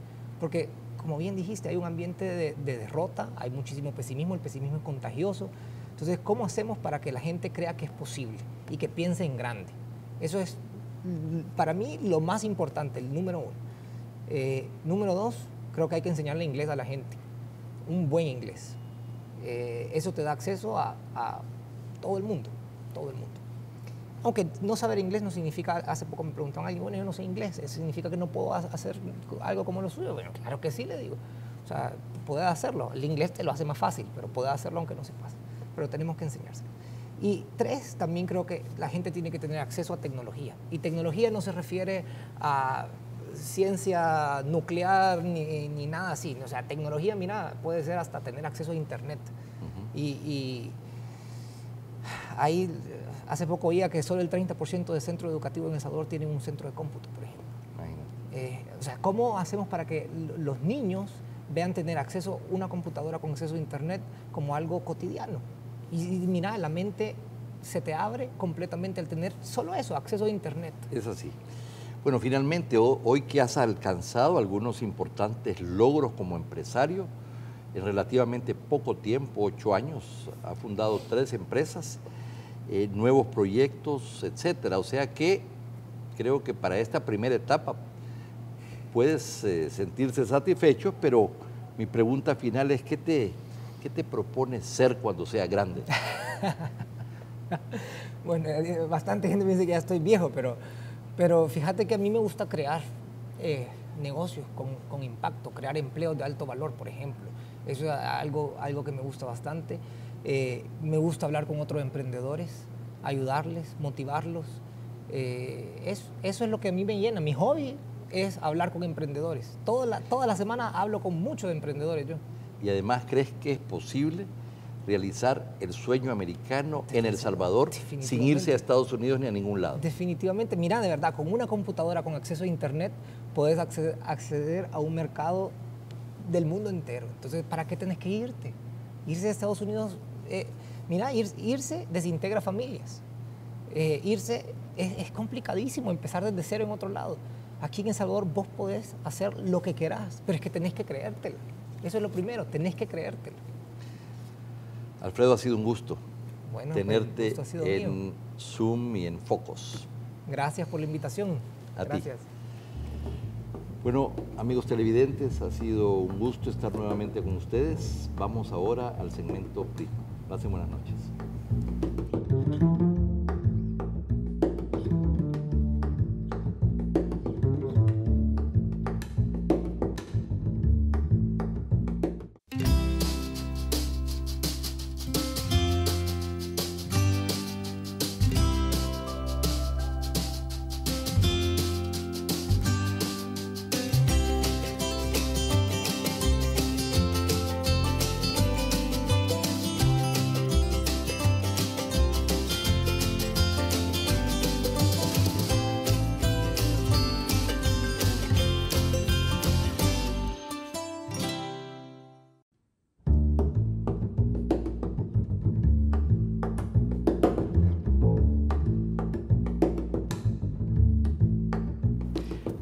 porque como bien dijiste, hay un ambiente de derrota, hay muchísimo pesimismo, el pesimismo es contagioso. Entonces, ¿cómo hacemos para que la gente crea que es posible y que piense en grande? Eso es, para mí, lo más importante, el número uno. Número dos, creo que hay que enseñarle inglés a la gente, un buen inglés. Eso te da acceso a todo el mundo, todo el mundo. Aunque no saber inglés no significa, hace poco me preguntaban a alguien, bueno, yo no sé inglés, ¿eso significa que no puedo hacer algo como lo suyo? Bueno, claro que sí, le digo. O sea, puedes hacerlo, el inglés te lo hace más fácil, pero puedes hacerlo aunque no sepas. Pero tenemos que enseñárselo. Y tres, también creo que la gente tiene que tener acceso a tecnología. Y tecnología no se refiere a ciencia nuclear ni nada así. O sea, tecnología, mira, puede ser hasta tener acceso a internet. Y ahí, hace poco oía que solo el 30% de centros educativos en El Salvador tienen un centro de cómputo, por ejemplo. O sea, ¿cómo hacemos para que los niños vean tener acceso a una computadora con acceso a internet como algo cotidiano? Y mira, la mente se te abre completamente al tener solo eso, acceso a Internet. Es así. Bueno, finalmente, hoy que has alcanzado algunos importantes logros como empresario, en relativamente poco tiempo, 8 años, ha fundado 3 empresas, nuevos proyectos, etcétera. O sea que creo que para esta primera etapa puedes sentirse satisfecho, pero mi pregunta final es, ¿qué te propones ser cuando sea grande? Bueno, bastante gente me dice que ya estoy viejo, pero fíjate que a mí me gusta crear negocios con impacto, crear empleos de alto valor, por ejemplo. Eso es algo que me gusta bastante. Me gusta hablar con otros emprendedores, ayudarles, motivarlos. Eso es lo que a mí me llena. Mi hobby es hablar con emprendedores. Toda la semana hablo con muchos emprendedores yo. Y además, ¿crees que es posible realizar el sueño americano en El Salvador sin irse a Estados Unidos ni a ningún lado? Definitivamente. Mira, de verdad, con una computadora con acceso a Internet puedes acceder a un mercado del mundo entero. Entonces, ¿para qué tenés que irte? Irse a Estados Unidos, irse desintegra familias. Irse es complicadísimo, empezar desde cero en otro lado. Aquí en El Salvador vos podés hacer lo que querás, pero es que tenés que creértelo. Eso es lo primero, tenés que creértelo. Alfredo, ha sido un gusto tenerte gusto en Zoom y en Focos. Gracias por la invitación. Gracias. Bueno, amigos televidentes, ha sido un gusto estar nuevamente con ustedes. Vamos ahora al segmento Prisma. Pasen buenas noches.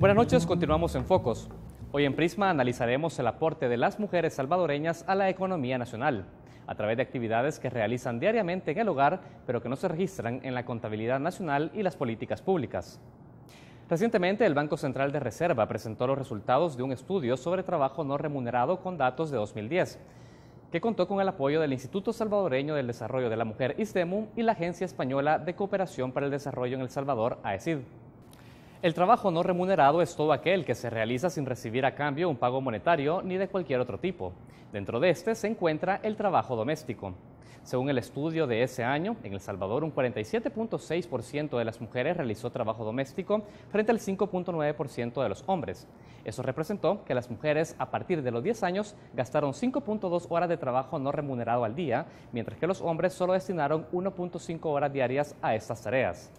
Buenas noches, continuamos en Focos. Hoy en Prisma analizaremos el aporte de las mujeres salvadoreñas a la economía nacional, a través de actividades que realizan diariamente en el hogar, pero que no se registran en la contabilidad nacional y las políticas públicas. Recientemente, el Banco Central de Reserva presentó los resultados de un estudio sobre trabajo no remunerado con datos de 2010, que contó con el apoyo del Instituto Salvadoreño del Desarrollo de la Mujer, ISDEMU, y la Agencia Española de Cooperación para el Desarrollo en El Salvador, AECID. El trabajo no remunerado es todo aquel que se realiza sin recibir a cambio un pago monetario ni de cualquier otro tipo. Dentro de este se encuentra el trabajo doméstico. Según el estudio de ese año, en El Salvador un 47.6% de las mujeres realizó trabajo doméstico frente al 5.9% de los hombres. Eso representó que las mujeres a partir de los 10 años gastaron 5.2 horas de trabajo no remunerado al día, mientras que los hombres solo destinaron 1.5 horas diarias a estas tareas.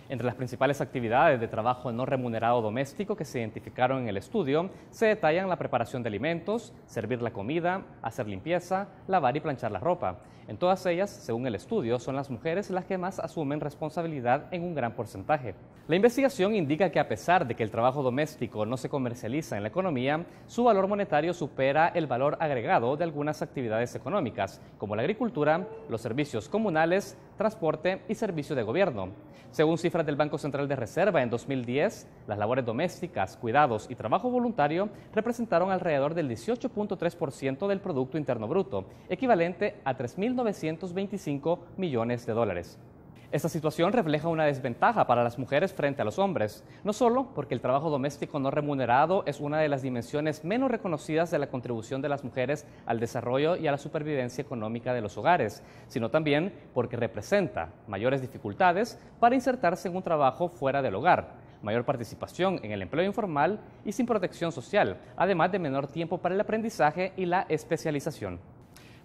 Entre las principales actividades de trabajo no remunerado doméstico que se identificaron en el estudio, se detallan la preparación de alimentos, servir la comida, hacer limpieza, lavar y planchar la ropa. En todas ellas, según el estudio, son las mujeres las que más asumen responsabilidad en un gran porcentaje. La investigación indica que a pesar de que el trabajo doméstico no se comercializa en la economía, su valor monetario supera el valor agregado de algunas actividades económicas, como la agricultura, los servicios comunales, transporte y servicio de gobierno. Según cifras del Banco Central de Reserva, en 2010, las labores domésticas, cuidados y trabajo voluntario representaron alrededor del 18.3% del Producto Interno Bruto, equivalente a 3.925 millones de dólares. Esta situación refleja una desventaja para las mujeres frente a los hombres, no solo porque el trabajo doméstico no remunerado es una de las dimensiones menos reconocidas de la contribución de las mujeres al desarrollo y a la supervivencia económica de los hogares, sino también porque representa mayores dificultades para insertarse en un trabajo fuera del hogar, mayor participación en el empleo informal y sin protección social, además de menor tiempo para el aprendizaje y la especialización.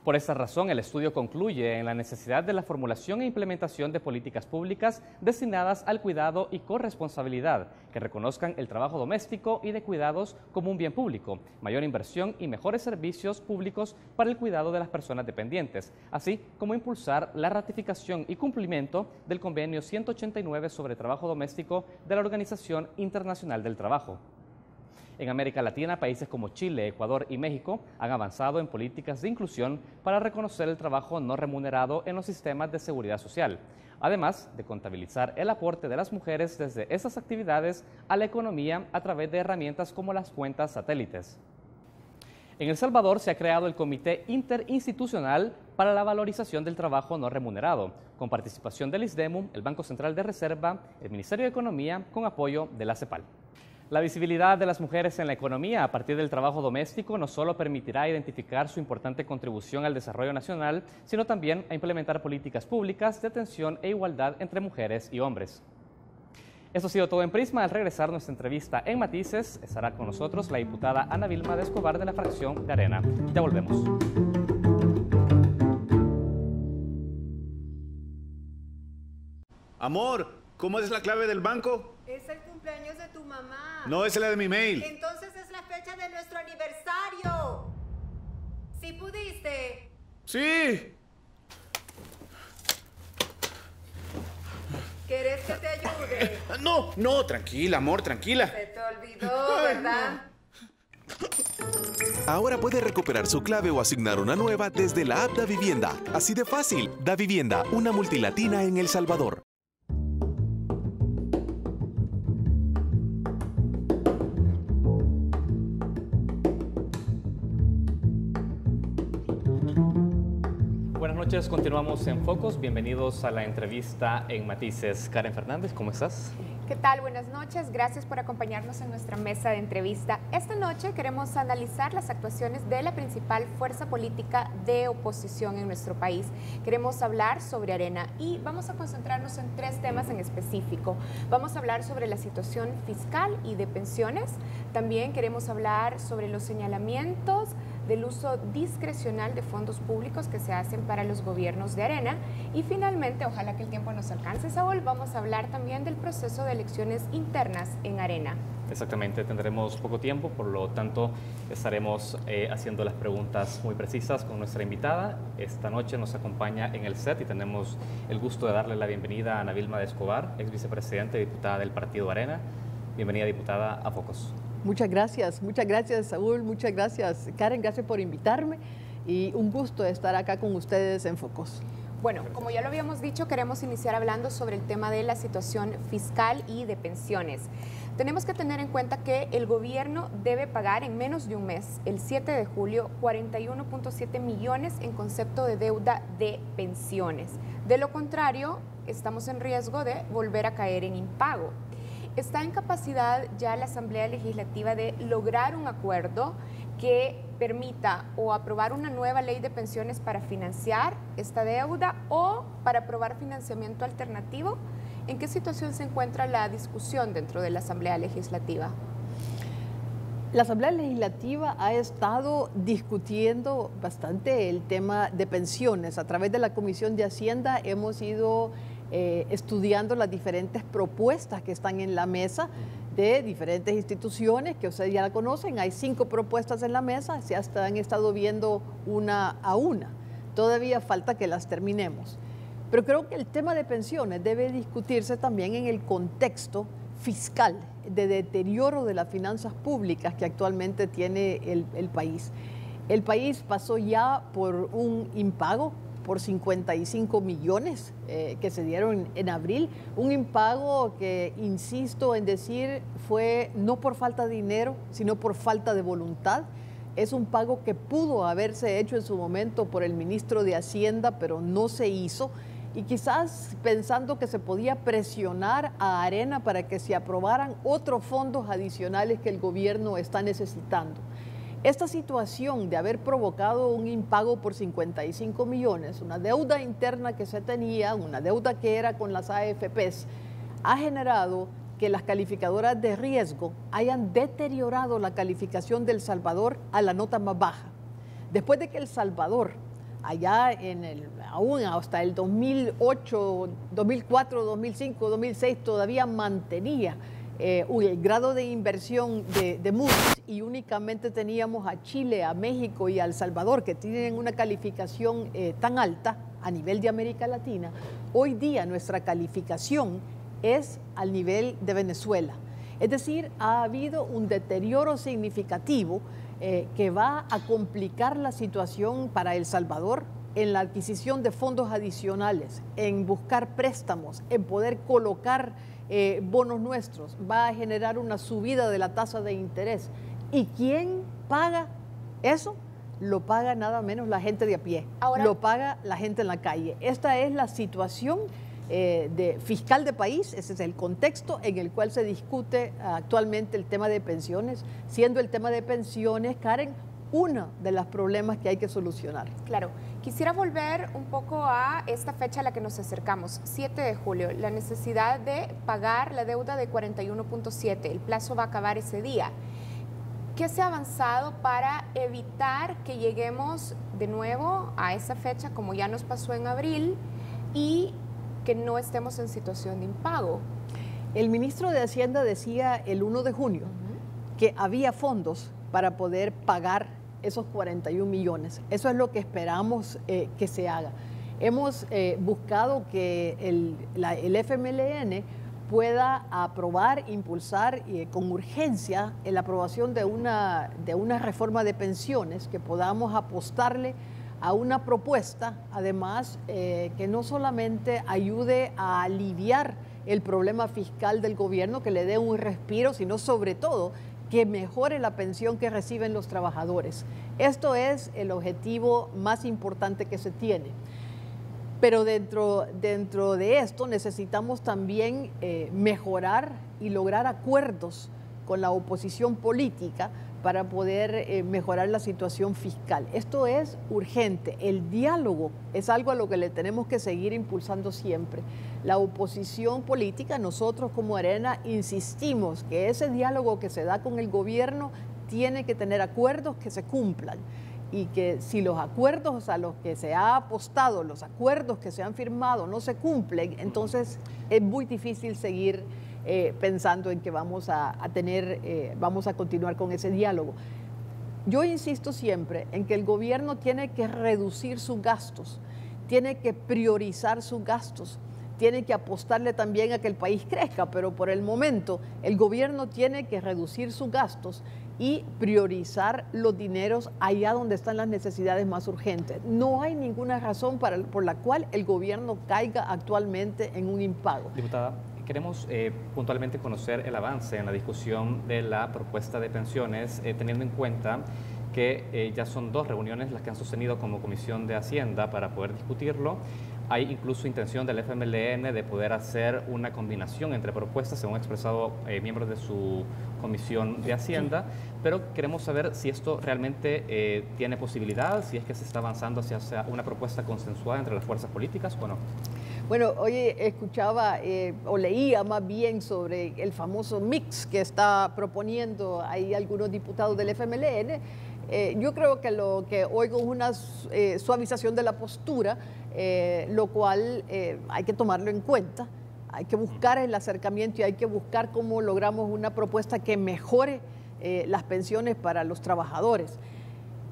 Por esta razón, el estudio concluye en la necesidad de la formulación e implementación de políticas públicas destinadas al cuidado y corresponsabilidad, que reconozcan el trabajo doméstico y de cuidados como un bien público, mayor inversión y mejores servicios públicos para el cuidado de las personas dependientes, así como impulsar la ratificación y cumplimiento del Convenio 189 sobre trabajo doméstico de la Organización Internacional del Trabajo. En América Latina, países como Chile, Ecuador y México han avanzado en políticas de inclusión para reconocer el trabajo no remunerado en los sistemas de seguridad social, además de contabilizar el aporte de las mujeres desde esas actividades a la economía a través de herramientas como las cuentas satélites. En El Salvador se ha creado el Comité Interinstitucional para la Valorización del Trabajo No Remunerado, con participación del ISDEMU, el Banco Central de Reserva, el Ministerio de Economía, con apoyo de la CEPAL. La visibilidad de las mujeres en la economía a partir del trabajo doméstico no solo permitirá identificar su importante contribución al desarrollo nacional, sino también a implementar políticas públicas de atención e igualdad entre mujeres y hombres. Esto ha sido todo en Prisma. Al regresar nuestra entrevista en Matices, estará con nosotros la diputada Ana Vilma de Escobar de la fracción de Arena. Ya volvemos. Amor, ¿cómo es la clave del banco? Es el cumpleaños de tu mamá. No, es la de mi mail. Entonces es la fecha de nuestro aniversario. ¿Sí pudiste? Sí. ¿Querés que te ayude? No, tranquila, amor, tranquila. Se te olvidó, ¿verdad? Ahora puede recuperar su clave o asignar una nueva desde la app Davivienda. Así de fácil. Davivienda, una multilatina en El Salvador. Buenas noches, continuamos en Focos. Bienvenidos a la entrevista en Matices. Karen Fernández, ¿cómo estás? ¿Qué tal? Buenas noches. Gracias por acompañarnos en nuestra mesa de entrevista. Esta noche queremos analizar las actuaciones de la principal fuerza política de oposición en nuestro país. Queremos hablar sobre Arena y vamos a concentrarnos en tres temas en específico. Vamos a hablar sobre la situación fiscal y de pensiones. También queremos hablar sobre los señalamientos del uso discrecional de fondos públicos que se hacen para los gobiernos de Arena. Y finalmente, ojalá que el tiempo nos alcance, Saúl, vamos a hablar también del proceso de elecciones internas en Arena. Exactamente, tendremos poco tiempo, por lo tanto estaremos haciendo las preguntas muy precisas con nuestra invitada. Esta noche nos acompaña en el set y tenemos el gusto de darle la bienvenida a Ana Vilma de Escobar, ex vicepresidente y diputada del Partido Arena. Bienvenida, diputada, a Focos. Muchas gracias, Saúl, muchas gracias, Karen, gracias por invitarme y un gusto estar acá con ustedes en Focos. Bueno, como ya lo habíamos dicho, queremos iniciar hablando sobre el tema de la situación fiscal y de pensiones. Tenemos que tener en cuenta que el gobierno debe pagar en menos de un mes, el 7 de julio, 41.7 millones en concepto de deuda de pensiones. De lo contrario, estamos en riesgo de volver a caer en impago. ¿Está en capacidad ya la Asamblea Legislativa de lograr un acuerdo que permita o aprobar una nueva ley de pensiones para financiar esta deuda o para aprobar financiamiento alternativo? ¿En qué situación se encuentra la discusión dentro de la Asamblea Legislativa? La Asamblea Legislativa ha estado discutiendo bastante el tema de pensiones. A través de la Comisión de Hacienda hemos ido estudiando las diferentes propuestas que están en la mesa de diferentes instituciones que ustedes ya la conocen. Hay 5 propuestas en la mesa, se han estado viendo una a una. Todavía falta que las terminemos. Pero creo que el tema de pensiones debe discutirse también en el contexto fiscal de deterioro de las finanzas públicas que actualmente tiene el país. El país pasó ya por un impago por 55 millones que se dieron en abril, un impago que, insisto en decir, fue no por falta de dinero, sino por falta de voluntad. Es un pago que pudo haberse hecho en su momento por el ministro de Hacienda, pero no se hizo, y quizás pensando que se podía presionar a Arena para que se aprobaran otros fondos adicionales que el gobierno está necesitando. Esta situación de haber provocado un impago por 55 millones, una deuda interna que se tenía, una deuda que era con las AFPs, ha generado que las calificadoras de riesgo hayan deteriorado la calificación de El Salvador a la nota más baja. Después de que El Salvador allá aún hasta el 2008, 2004, 2005, 2006 todavía mantenía el grado de inversión de Moody's, y únicamente teníamos a Chile, a México y a El Salvador, que tienen una calificación tan alta a nivel de América Latina. Hoy día nuestra calificación es al nivel de Venezuela. Es decir, ha habido un deterioro significativo que va a complicar la situación para El Salvador en la adquisición de fondos adicionales, en buscar préstamos, en poder colocar bonos nuestros. Va a generar una subida de la tasa de interés. ¿Y quién paga eso? Lo paga nada menos la gente de a pie. Ahora, lo paga la gente en la calle. Esta es la situación fiscal de país. Ese es el contexto en el cual se discute actualmente el tema de pensiones, siendo el tema de pensiones, Karen, uno de los problemas que hay que solucionar. Claro. Quisiera volver un poco a esta fecha a la que nos acercamos, 7 de julio, la necesidad de pagar la deuda de 41.7, el plazo va a acabar ese día. ¿Qué se ha avanzado para evitar que lleguemos de nuevo a esa fecha como ya nos pasó en abril y que no estemos en situación de impago? El ministro de Hacienda decía el 1 de junio que había fondos para poder pagar esos 41 millones. Eso es lo que esperamos que se haga. Hemos buscado que el FMLN pueda aprobar, impulsar con urgencia la aprobación de una reforma de pensiones, que podamos apostarle a una propuesta, además, que no solamente ayude a aliviar el problema fiscal del gobierno, que le dé un respiro, sino sobre todo que mejore la pensión que reciben los trabajadores. Esto es el objetivo más importante que se tiene. Pero dentro de esto necesitamos también mejorar y lograr acuerdos con la oposición política para poder mejorar la situación fiscal. Esto es urgente. El diálogo es algo a lo que le tenemos que seguir impulsando siempre. La oposición política, nosotros como Arena, insistimos que ese diálogo que se da con el gobierno tiene que tener acuerdos que se cumplan, y que si los acuerdos a los que se ha apostado, los acuerdos que se han firmado no se cumplen, entonces es muy difícil seguir pensando en que vamos a continuar con ese diálogo. Yo insisto siempre en que el gobierno tiene que reducir sus gastos, tiene que priorizar sus gastos, tiene que apostarle también a que el país crezca, pero por el momento el gobierno tiene que reducir sus gastos y priorizar los dineros allá donde están las necesidades más urgentes. No hay ninguna razón por la cual el gobierno caiga actualmente en un impago. Diputada, queremos puntualmente conocer el avance en la discusión de la propuesta de pensiones, teniendo en cuenta que ya son 2 reuniones las que han sostenido como Comisión de Hacienda para poder discutirlo. Hay incluso intención del FMLN de poder hacer una combinación entre propuestas, según han expresado miembros de su Comisión de Hacienda, pero queremos saber si esto realmente tiene posibilidad, si es que se está avanzando hacia una propuesta consensuada entre las fuerzas políticas o no. Bueno, hoy escuchaba o leía más bien sobre el famoso mix que está proponiendo ahí algunos diputados del FMLN. Yo creo que lo que oigo es una suavización de la postura, lo cual hay que tomarlo en cuenta. Hay que buscar el acercamiento y hay que buscar cómo logramos una propuesta que mejore las pensiones para los trabajadores.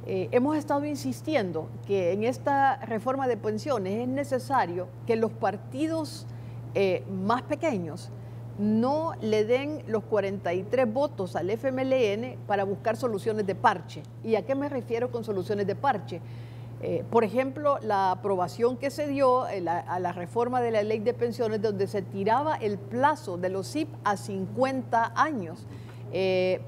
Hemos estado insistiendo que en esta reforma de pensiones es necesario que los partidos más pequeños no le den los 43 votos al FMLN para buscar soluciones de parche. ¿Y a qué me refiero con soluciones de parche? Por ejemplo, la aprobación que se dio a la reforma de la ley de pensiones, donde se tiraba el plazo de los SIP a 50 años,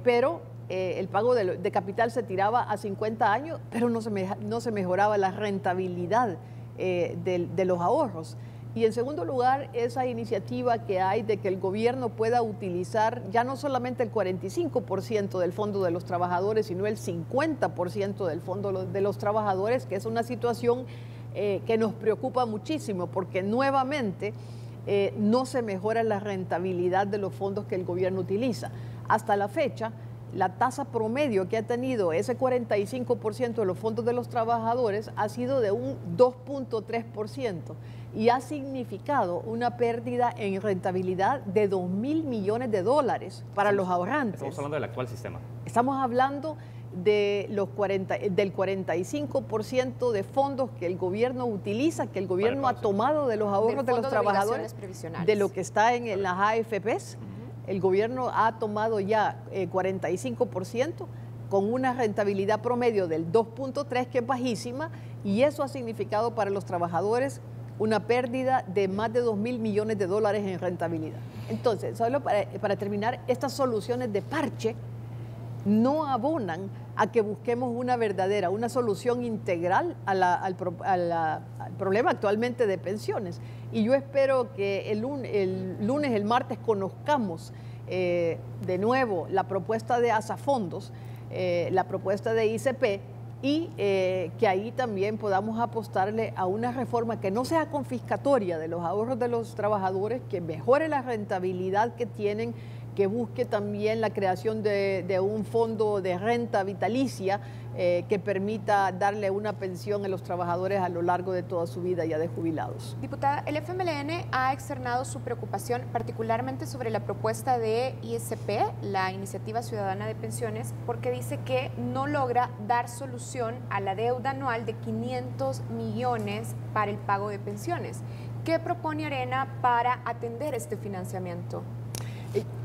pero el pago de capital se tiraba a 50 años, pero no se mejoraba la rentabilidad de los ahorros. Y en segundo lugar, esa iniciativa que hay de que el gobierno pueda utilizar ya no solamente el 45% del Fondo de los Trabajadores, sino el 50% del Fondo de los Trabajadores, que es una situación que nos preocupa muchísimo, porque nuevamente no se mejora la rentabilidad de los fondos que el gobierno utiliza. Hasta la fecha, la tasa promedio que ha tenido ese 45% de los fondos de los trabajadores ha sido de un 2.3% y ha significado una pérdida en rentabilidad de 2.000 millones de dólares para los ahorrantes. Estamos hablando del actual sistema. Estamos hablando de del 45% de fondos que el gobierno utiliza, que el gobierno ha tomado de los ahorros de los trabajadores, de lo que está en las AFPs. El gobierno ha tomado ya 45% con una rentabilidad promedio del 2.3, que es bajísima, y eso ha significado para los trabajadores una pérdida de más de 2.000 millones de dólares en rentabilidad. Entonces, solo para terminar, estas soluciones de parche no abonan a que busquemos una solución integral al problema actualmente de pensiones. Y yo espero que el lunes, el martes, conozcamos de nuevo la propuesta de Asafondos, la propuesta de ICP, y que ahí también podamos apostarle a una reforma que no sea confiscatoria de los ahorros de los trabajadores, que mejore la rentabilidad que tienen, que busque también la creación de un fondo de renta vitalicia que permita darle una pensión a los trabajadores a lo largo de toda su vida ya de jubilados. Diputada, el FMLN ha externado su preocupación particularmente sobre la propuesta de ISP, la Iniciativa Ciudadana de Pensiones, porque dice que no logra dar solución a la deuda anual de 500 millones para el pago de pensiones. ¿Qué propone Arena para atender este financiamiento?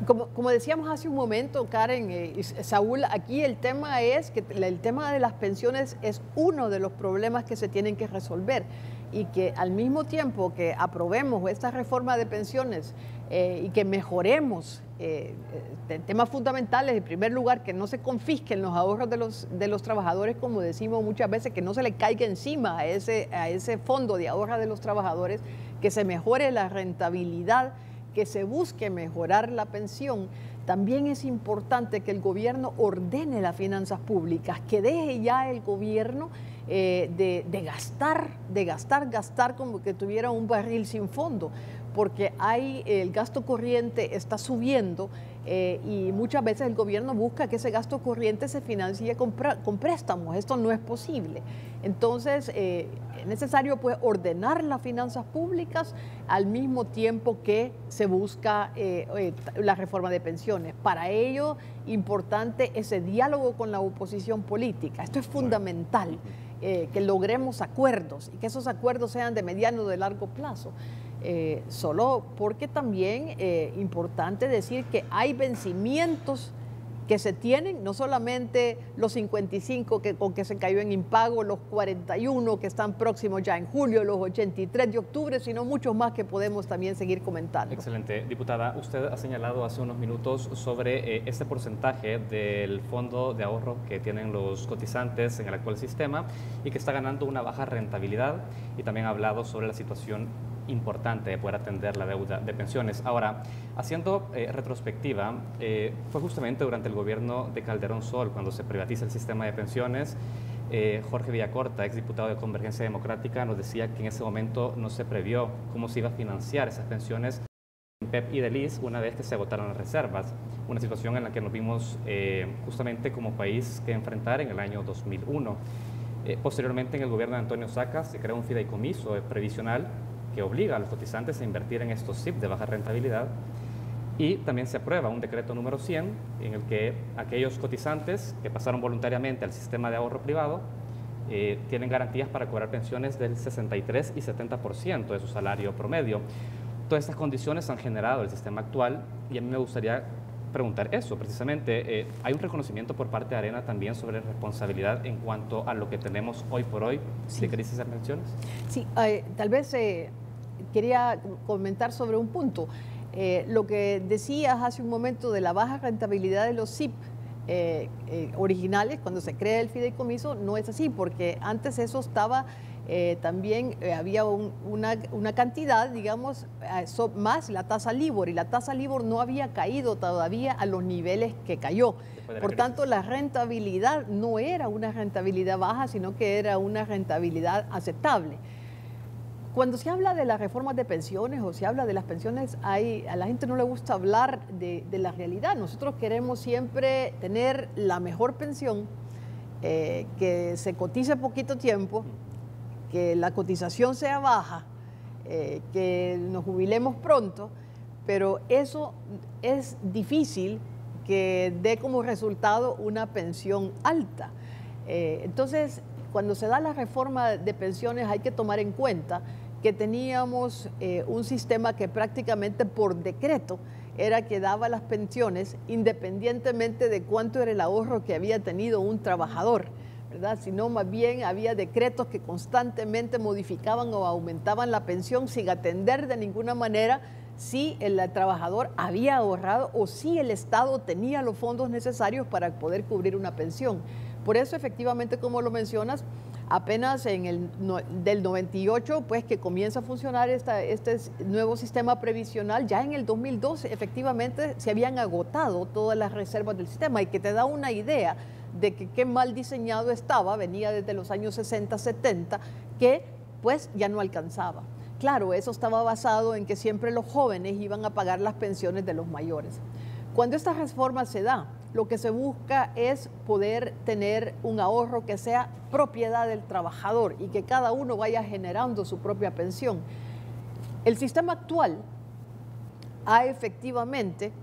Como decíamos hace un momento, Karen y Saúl, aquí el tema es que el tema de las pensiones es uno de los problemas que se tienen que resolver, y que al mismo tiempo que aprobemos esta reforma de pensiones y que mejoremos temas fundamentales, en primer lugar, que no se confisquen los ahorros de los trabajadores, como decimos muchas veces, que no se le caiga encima a ese fondo de ahorro de los trabajadores, que se mejore la rentabilidad, que se busque mejorar la pensión. También es importante que el gobierno ordene las finanzas públicas, que deje ya el gobierno de gastar como que tuviera un barril sin fondo, porque el gasto corriente está subiendo y muchas veces el gobierno busca que ese gasto corriente se financie con préstamos. Esto no es posible. Entonces, es necesario pues ordenar las finanzas públicas al mismo tiempo que se busca la reforma de pensiones. Para ello, importante ese diálogo con la oposición política. Esto es fundamental, que logremos acuerdos y que esos acuerdos sean de mediano o de largo plazo. Solo porque también importante decir que hay vencimientos que se tienen, no solamente los 55 con que se cayó en impago, los 41 que están próximos ya en julio, los 83 de octubre, sino muchos más que podemos también seguir comentando. Excelente. Diputada, usted ha señalado hace unos minutos sobre este porcentaje del fondo de ahorro que tienen los cotizantes en el actual sistema y que está ganando una baja rentabilidad, y también ha hablado sobre la situación importante de poder atender la deuda de pensiones. Ahora, haciendo retrospectiva, fue justamente durante el gobierno de Calderón Sol cuando se privatiza el sistema de pensiones. Jorge Villacorta, exdiputado de Convergencia Democrática, nos decía que en ese momento no se previó cómo se iba a financiar esas pensiones en PEP y DELIS una vez que se agotaron las reservas, una situación en la que nos vimos justamente como país que enfrentar en el año 2001. Posteriormente, en el gobierno de Antonio Saca, se creó un fideicomiso previsional que obliga a los cotizantes a invertir en estos SIP de baja rentabilidad, y también se aprueba un decreto número 100 en el que aquellos cotizantes que pasaron voluntariamente al sistema de ahorro privado tienen garantías para cobrar pensiones del 63 y 70% de su salario promedio. Todas estas condiciones han generado el sistema actual, y a mí me gustaría preguntar eso precisamente. ¿Hay un reconocimiento por parte de Arena también sobre responsabilidad en cuanto a lo que tenemos hoy por hoy de crisis de pensiones? Sí, tal vez quería comentar sobre un punto. Lo que decías hace un momento de la baja rentabilidad de los SIP originales, cuando se crea el fideicomiso, no es así, porque antes eso estaba... también había una cantidad, digamos, más la tasa LIBOR, y la tasa LIBOR no había caído todavía a los niveles que cayó. Por tanto, la rentabilidad no era una rentabilidad baja, sino que era una rentabilidad aceptable. Cuando se habla de las reformas de pensiones o se habla de las pensiones, a la gente no le gusta hablar de la realidad. Nosotros queremos siempre tener la mejor pensión, que se cotice poquito tiempo, que la cotización sea baja, que nos jubilemos pronto, pero eso es difícil que dé como resultado una pensión alta. Entonces, cuando se da la reforma de pensiones hay que tomar en cuenta que teníamos un sistema que prácticamente por decreto era que daba las pensiones independientemente de cuánto era el ahorro que había tenido un trabajador, ¿verdad? Sino más bien había decretos que constantemente modificaban o aumentaban la pensión sin atender de ninguna manera si el trabajador había ahorrado o si el Estado tenía los fondos necesarios para poder cubrir una pensión. Por eso, efectivamente, como lo mencionas, apenas del 98, pues que comienza a funcionar este nuevo sistema previsional, ya en el 2012 efectivamente se habían agotado todas las reservas del sistema, y que te da una idea de que qué mal diseñado estaba, venía desde los años 60, 70, que pues ya no alcanzaba. Claro, eso estaba basado en que siempre los jóvenes iban a pagar las pensiones de los mayores. Cuando esta reforma se da, lo que se busca es poder tener un ahorro que sea propiedad del trabajador y que cada uno vaya generando su propia pensión. El sistema actual ha efectivamente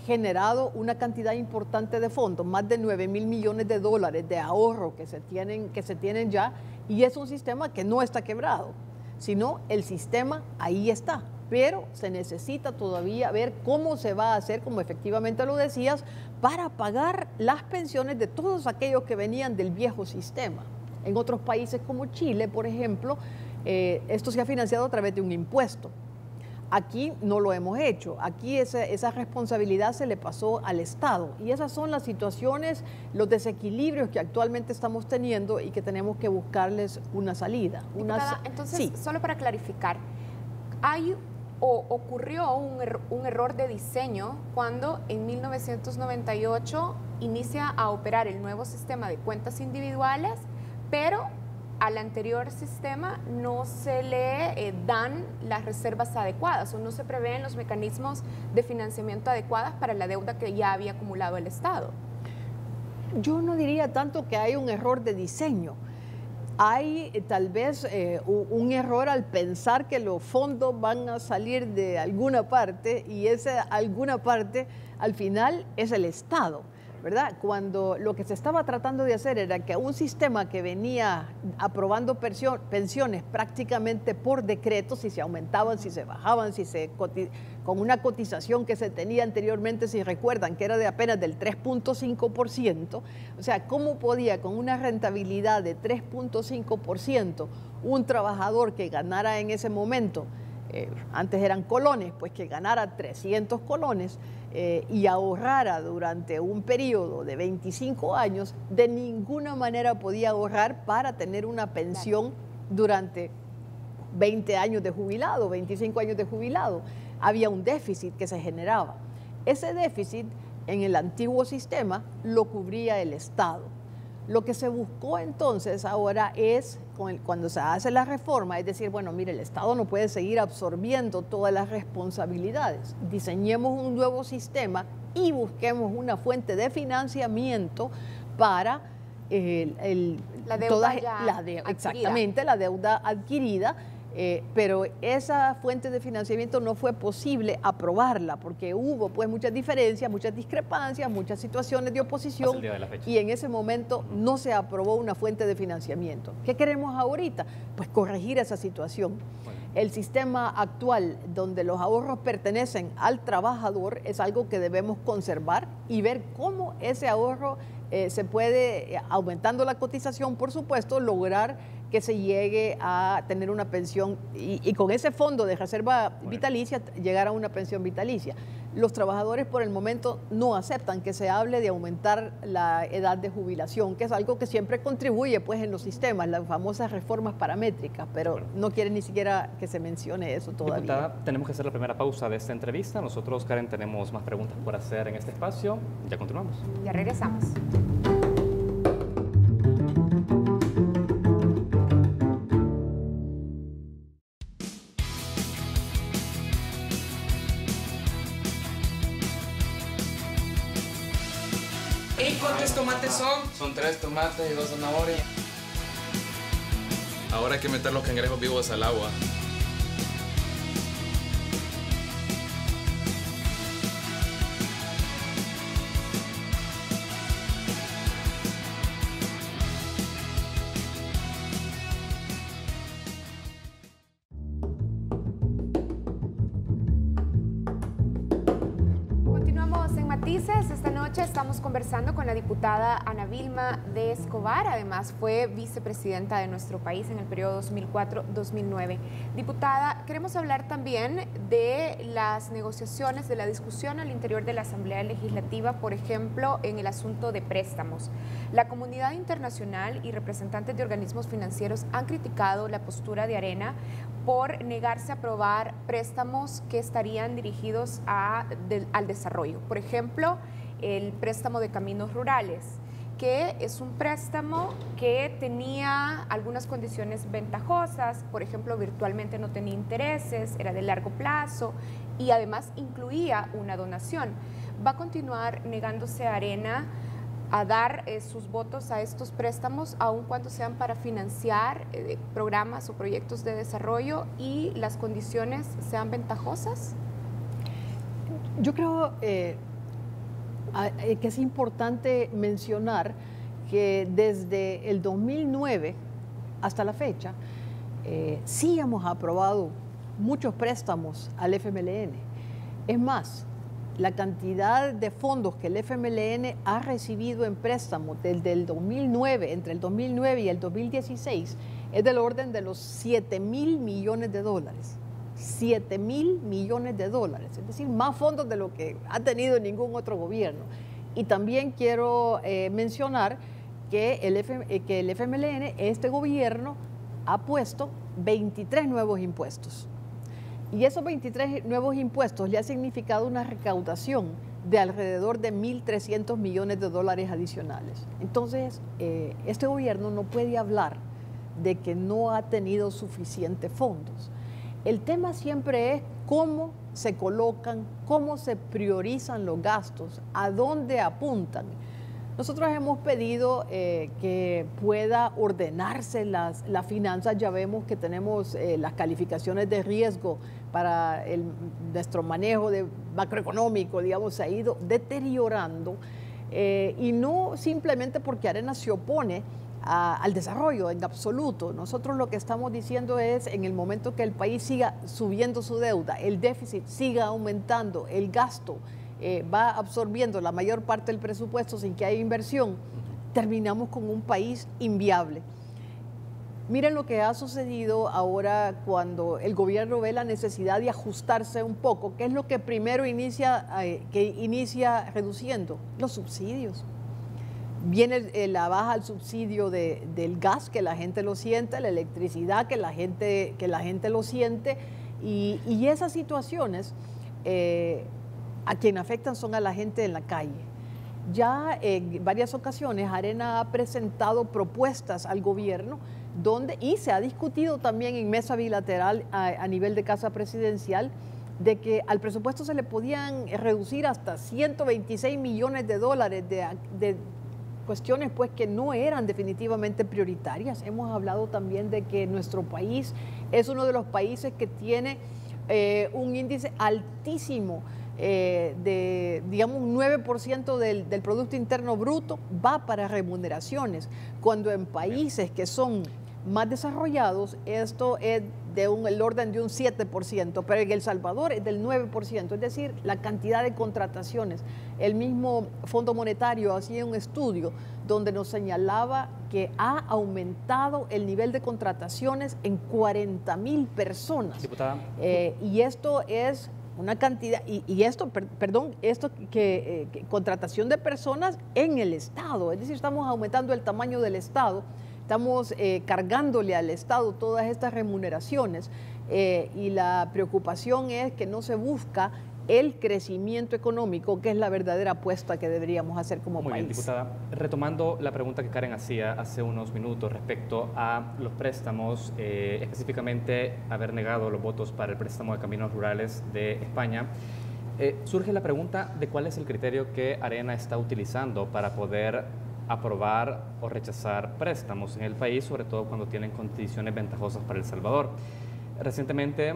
generado una cantidad importante de fondos, más de 9.000 millones de dólares de ahorro que se tienen ya, y es un sistema que no está quebrado, sino el sistema ahí está. Pero se necesita todavía ver cómo se va a hacer, como efectivamente lo decías, para pagar las pensiones de todos aquellos que venían del viejo sistema. En otros países como Chile, por ejemplo, esto se ha financiado a través de un impuesto. Aquí no lo hemos hecho. Aquí esa responsabilidad se le pasó al Estado. Y esas son las situaciones, los desequilibrios que actualmente estamos teniendo y que tenemos que buscarles una salida. Diputada, entonces, solo para clarificar, ocurrió un error de diseño cuando en 1998 inicia a operar el nuevo sistema de cuentas individuales, pero al anterior sistema no se le dan las reservas adecuadas o no se prevén los mecanismos de financiamiento adecuados para la deuda que ya había acumulado el Estado. Yo no diría tanto que hay un error de diseño. Hay tal vez un error al pensar que los fondos van a salir de alguna parte y esa alguna parte al final es el Estado, ¿verdad? Cuando lo que se estaba tratando de hacer era que un sistema que venía aprobando pensiones prácticamente por decreto, si se aumentaban, si se bajaban, con una cotización que se tenía anteriormente, si recuerdan, que era de apenas del 3.5%, o sea, ¿cómo podía con una rentabilidad de 3.5% un trabajador que ganara en ese momento, antes eran colones, pues que ganara 300 colones, y ahorrara durante un periodo de 25 años, de ninguna manera podía ahorrar para tener una pensión durante 20 años de jubilado, 25 años de jubilado? Había un déficit que se generaba. Ese déficit en el antiguo sistema lo cubría el Estado. Lo que se buscó entonces ahora es, cuando se hace la reforma, es decir, bueno, mire, el Estado no puede seguir absorbiendo todas las responsabilidades. Diseñemos un nuevo sistema y busquemos una fuente de financiamiento para la deuda exactamente, la deuda adquirida. Pero esa fuente de financiamiento no fue posible aprobarla porque hubo pues muchas diferencias, muchas discrepancias, muchas situaciones de oposición y en ese momento no se aprobó una fuente de financiamiento. ¿Qué queremos ahorita? Pues corregir esa situación. El sistema actual donde los ahorros pertenecen al trabajador es algo que debemos conservar y ver cómo ese ahorro se puede, aumentando la cotización, por supuesto, lograr que se llegue a tener una pensión y con ese fondo de reserva vitalicia llegar a una pensión vitalicia. Los trabajadores por el momento no aceptan que se hable de aumentar la edad de jubilación, que es algo que siempre contribuye pues en los sistemas, las famosas reformas paramétricas, pero no quieren ni siquiera que se mencione eso todavía. Diputada, tenemos que hacer la primera pausa de esta entrevista. Nosotros, Karen, tenemos más preguntas por hacer en este espacio. Ya continuamos. Ya regresamos. ¿Y cuántos tomates son? Son 3 tomates y 2 zanahorias. Ahora hay que meter los cangrejos vivos al agua. Esta noche estamos conversando con la diputada Ana Vilma de Escobar, además fue vicepresidenta de nuestro país en el periodo 2004-2009. Diputada, queremos hablar también de las negociaciones, de la discusión al interior de la Asamblea Legislativa, por ejemplo, en el asunto de préstamos. La comunidad internacional y representantes de organismos financieros han criticado la postura de Arena por negarse a aprobar préstamos que estarían dirigidos al desarrollo. Por ejemplo, el préstamo de caminos rurales, que es un préstamo que tenía algunas condiciones ventajosas, por ejemplo, virtualmente no tenía intereses, era de largo plazo y además incluía una donación. ¿Va a continuar negándose Arena a dar sus votos a estos préstamos, aun cuando sean para financiar programas o proyectos de desarrollo y las condiciones sean ventajosas? Yo creo que es importante mencionar que desde el 2009 hasta la fecha sí hemos aprobado muchos préstamos al FMLN. Es más, la cantidad de fondos que el FMLN ha recibido en préstamos desde el 2009, entre el 2009 y el 2016, es del orden de los 7.000 millones de dólares. 7.000 millones de dólares, es decir, más fondos de lo que ha tenido ningún otro gobierno. Y también quiero mencionar que el FMLN, este gobierno, ha puesto 23 nuevos impuestos. Y esos 23 nuevos impuestos le ha significado una recaudación de alrededor de 1.300 millones de dólares adicionales. Entonces, este gobierno no puede hablar de que no ha tenido suficientes fondos. El tema siempre es cómo se colocan, cómo se priorizan los gastos, a dónde apuntan. Nosotros hemos pedido que pueda ordenarse las finanzas. Ya vemos que tenemos las calificaciones de riesgo para nuestro manejo macroeconómico, digamos, se ha ido deteriorando. Y no simplemente porque Arena se opone al desarrollo en absoluto. Nosotros lo que estamos diciendo es, en el momento que el país siga subiendo su deuda, el déficit siga aumentando, el gasto va absorbiendo la mayor parte del presupuesto sin que haya inversión, terminamos con un país inviable. Miren lo que ha sucedido ahora cuando el gobierno ve la necesidad de ajustarse un poco, que es lo que primero inicia reduciendo los subsidios. Viene la baja al subsidio del gas, que la gente lo siente, la electricidad, que la gente lo siente, y esas situaciones a quien afectan son a la gente en la calle. Ya en varias ocasiones Arena ha presentado propuestas al gobierno y se ha discutido también en mesa bilateral a nivel de Casa Presidencial de que al presupuesto se le podían reducir hasta 126 millones de dólares de cuestiones pues que no eran definitivamente prioritarias. Hemos hablado también de que nuestro país es uno de los países que tiene un índice altísimo digamos, un 9% del Producto Interno Bruto va para remuneraciones, cuando en países que son más desarrollados esto es el orden de un 7%, pero en El Salvador es del 9%, es decir, la cantidad de contrataciones. El mismo Fondo Monetario hacía un estudio donde nos señalaba que ha aumentado el nivel de contrataciones en 40,000 personas. Diputada. Y esto es una cantidad, contratación de personas en el Estado, es decir, estamos aumentando el tamaño del Estado, estamos cargándole al Estado todas estas remuneraciones y la preocupación es que no se busca el crecimiento económico, que es la verdadera apuesta que deberíamos hacer como país. Muy bien, diputada. Retomando la pregunta que Karen hacía hace unos minutos respecto a los préstamos, específicamente haber negado los votos para el préstamo de caminos rurales de España, Surge la pregunta de cuál es el criterio que Arena está utilizando para poder aprobar o rechazar préstamos en el país, sobre todo cuando tienen condiciones ventajosas para El Salvador. Recientemente,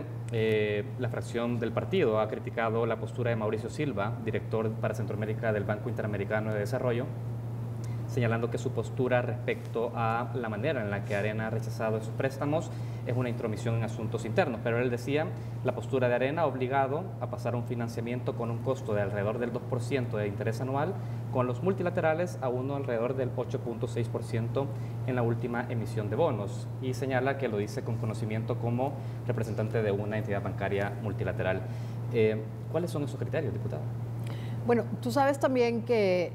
la fracción del partido ha criticado la postura de Mauricio Silva, director para Centroamérica del Banco Interamericano de Desarrollo, señalando que su postura respecto a la manera en la que Arena ha rechazado esos préstamos es una intromisión en asuntos internos. Pero él decía, la postura de Arena ha obligado a pasar un financiamiento con un costo de alrededor del 2% de interés anual, con los multilaterales a uno alrededor del 8.6% en la última emisión de bonos. Y señala que lo dice con conocimiento como representante de una entidad bancaria multilateral. ¿Cuáles son esos criterios, diputada? Bueno, tú sabes también que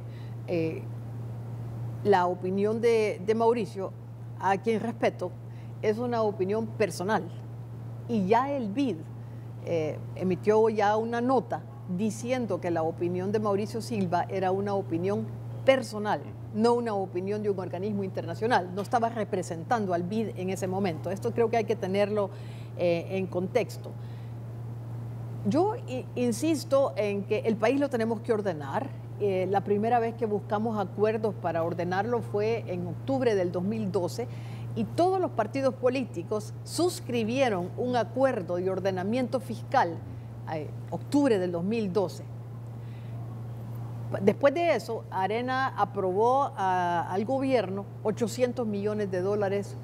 la opinión de Mauricio, a quien respeto, es una opinión personal. Y ya el BID emitió ya una nota diciendo que la opinión de Mauricio Silva era una opinión personal, no una opinión de un organismo internacional. No estaba representando al BID en ese momento. Esto creo que hay que tenerlo en contexto. Yo insisto en que el país lo tenemos que ordenar. La primera vez que buscamos acuerdos para ordenarlo fue en octubre del 2012 y todos los partidos políticos suscribieron un acuerdo de ordenamiento fiscal en octubre del 2012. Después de eso, Arena aprobó al gobierno 800 millones de dólares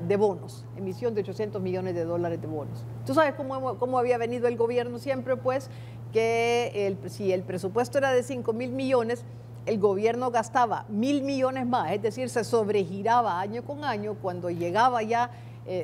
de bonos, emisión de 800 millones de dólares de bonos. ¿Tú sabes cómo había venido el gobierno siempre? Pues que si el presupuesto era de 5.000 millones, el gobierno gastaba 1.000 millones más, es decir, se sobregiraba año con año. Cuando llegaba ya,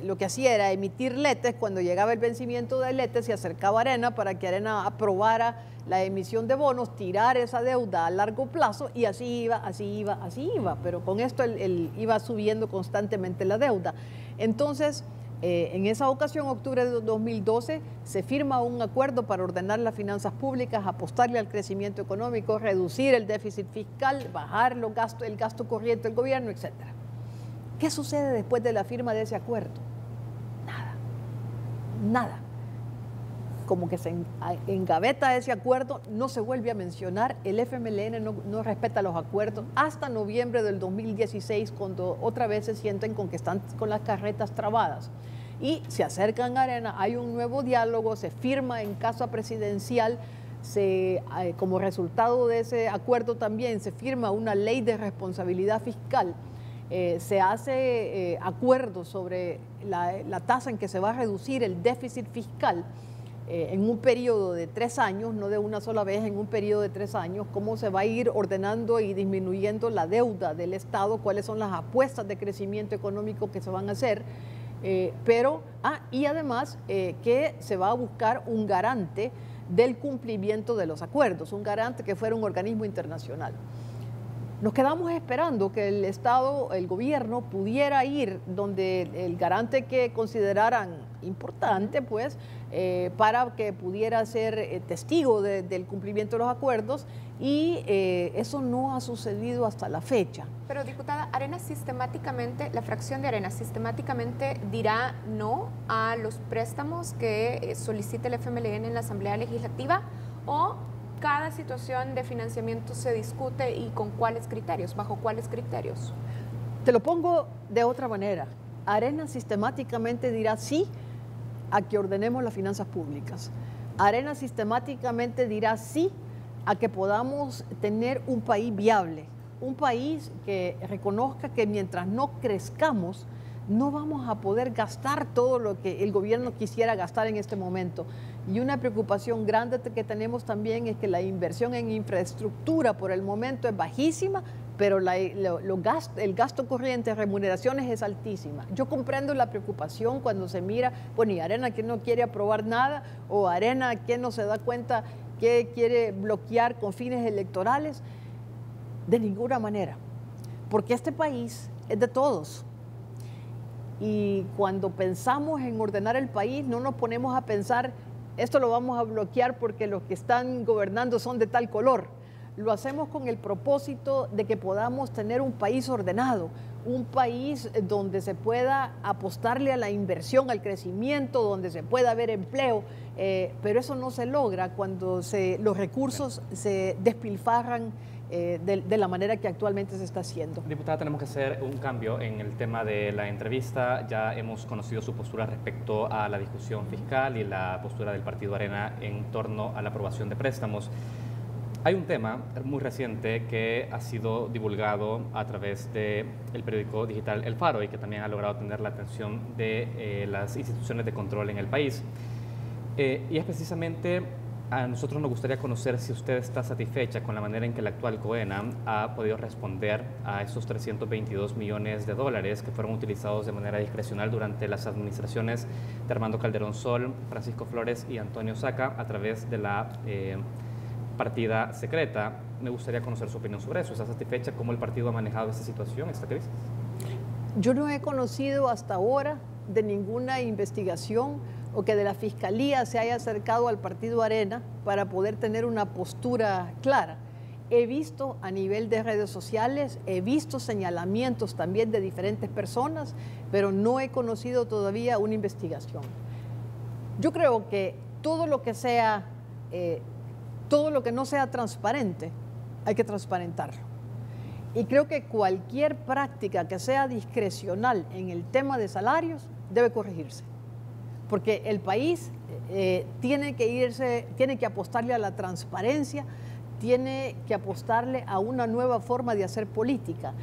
lo que hacía era emitir letes. Cuando llegaba el vencimiento de letes, se acercaba a Arena para que Arena aprobara la emisión de bonos, tirar esa deuda a largo plazo, y así iba, pero con esto él iba subiendo constantemente la deuda. Entonces, en esa ocasión, octubre de 2012, se firma un acuerdo para ordenar las finanzas públicas, apostarle al crecimiento económico, reducir el déficit fiscal, bajar el gasto corriente del gobierno, etc. ¿Qué sucede después de la firma de ese acuerdo? Nada. Como que se engaveta ese acuerdo, no se vuelve a mencionar. El FMLN no respeta los acuerdos hasta noviembre del 2016, cuando otra vez se sienten con que están con las carretas trabadas. Y se acercan a Arena, hay un nuevo diálogo, se firma en casa presidencial, como resultado de ese acuerdo también se firma una ley de responsabilidad fiscal. Se hace acuerdo sobre la tasa en que se va a reducir el déficit fiscal en un periodo de 3 años, no de una sola vez, en un periodo de 3 años, cómo se va a ir ordenando y disminuyendo la deuda del Estado, cuáles son las apuestas de crecimiento económico que se van a hacer, y además que se va a buscar un garante del cumplimiento de los acuerdos, un garante que fuera un organismo internacional. Nos quedamos esperando que el Estado, el gobierno, pudiera ir donde el garante que consideraran importante, pues, para que pudiera ser testigo del cumplimiento de los acuerdos, y eso no ha sucedido hasta la fecha. Pero, diputada, la fracción de Arena sistemáticamente dirá no a los préstamos que solicite el FMLN en la Asamblea Legislativa, o cada situación de financiamiento se discute y con cuáles criterios, bajo cuáles criterios. Te lo pongo de otra manera. Arena sistemáticamente dirá sí a que ordenemos las finanzas públicas. Arena sistemáticamente dirá sí a que podamos tener un país viable, un país que reconozca que mientras no crezcamos, no vamos a poder gastar todo lo que el gobierno quisiera gastar en este momento. Y una preocupación grande que tenemos también es que la inversión en infraestructura por el momento es bajísima, pero el gasto corriente, remuneraciones, es altísima. Yo comprendo la preocupación cuando se mira, bueno, y Arena que no quiere aprobar nada, o Arena que no se da cuenta que quiere bloquear con fines electorales. De ninguna manera, porque este país es de todos. Y cuando pensamos en ordenar el país, no nos ponemos a pensar, esto lo vamos a bloquear porque los que están gobernando son de tal color. lo hacemos con el propósito de que podamos tener un país ordenado, un país donde se pueda apostarle a la inversión, al crecimiento, donde se pueda haber empleo, pero eso no se logra cuando los recursos se despilfarran de la manera que actualmente se está haciendo. Diputada, tenemos que hacer un cambio en el tema de la entrevista. Ya hemos conocido su postura respecto a la discusión fiscal y la postura del Partido Arena en torno a la aprobación de préstamos. Hay un tema muy reciente que ha sido divulgado a través del periódico digital El Faro y que también ha logrado tener la atención de las instituciones de control en el país. Y es precisamente, a nosotros nos gustaría conocer si usted está satisfecha con la manera en que la actual COENA ha podido responder a esos 322 millones de dólares que fueron utilizados de manera discrecional durante las administraciones de Armando Calderón Sol, Francisco Flores y Antonio Saca a través de la partida secreta. Me gustaría conocer su opinión sobre eso. ¿Está satisfecha cómo el partido ha manejado esta situación, esta crisis? Yo no he conocido hasta ahora de ninguna investigación o que de la Fiscalía se haya acercado al Partido Arena para poder tener una postura clara. He visto a nivel de redes sociales, he visto señalamientos también de diferentes personas, pero no he conocido todavía una investigación. Yo creo que todo lo que no sea transparente, hay que transparentarlo. Y creo que cualquier práctica que sea discrecional en el tema de salarios debe corregirse. Porque el país tiene que apostarle a la transparencia, tiene que apostarle a una nueva forma de hacer política.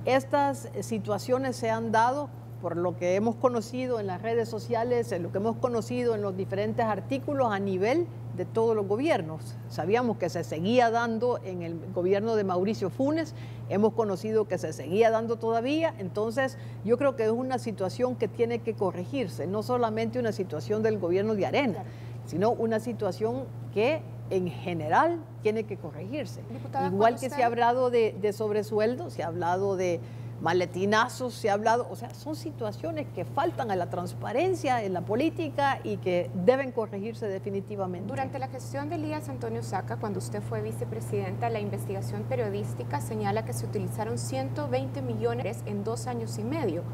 Estas situaciones se han dado por lo que hemos conocido en las redes sociales, en lo que hemos conocido en los diferentes artículos a nivel de todos los gobiernos. Sabíamos que se seguía dando en el gobierno de Mauricio Funes, hemos conocido que se seguía dando todavía, entonces yo creo que es una situación que tiene que corregirse, no solamente una situación del gobierno de Arena, sino una situación que en general tiene que corregirse. Diputada, igual que se ha hablado de sobresueldos, se ha hablado de maletinazos, se ha hablado, o sea, son situaciones que faltan a la transparencia en la política y que deben corregirse definitivamente. Durante la gestión de Elías Antonio Saca, cuando usted fue vicepresidenta, la investigación periodística señala que se utilizaron 120 millones en 2 años y medio.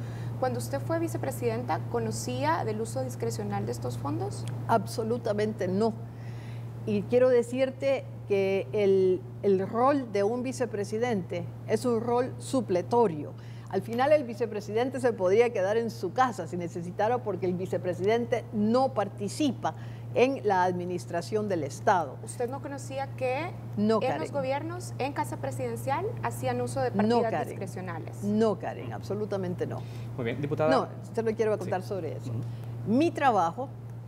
Cuando usted fue vicepresidenta, ¿conocía del uso discrecional de estos fondos? Absolutamente no. Y quiero decirte que el rol de un vicepresidente es un rol supletorio. Al final el vicepresidente se podría quedar en su casa si necesitara, porque el vicepresidente no participa en la administración del Estado. ¿Usted no conocía que no, en Karen, los gobiernos, en Casa Presidencial, hacían uso de partidas discrecionales? No, Karen, absolutamente no. Muy bien, diputada. No, usted no quiero contar sobre eso.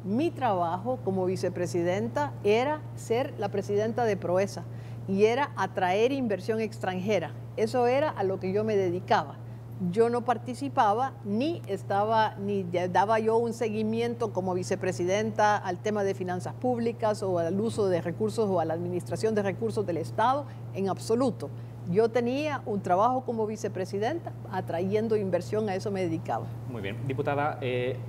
Mi trabajo como vicepresidenta era ser la presidenta de Proesa y era atraer inversión extranjera. Eso era a lo que yo me dedicaba. Yo no participaba ni daba yo un seguimiento como vicepresidenta al tema de finanzas públicas o al uso de recursos o a la administración de recursos del Estado, en absoluto. Yo tenía un trabajo como vicepresidenta atrayendo inversión, a eso me dedicaba. Muy bien. Diputada,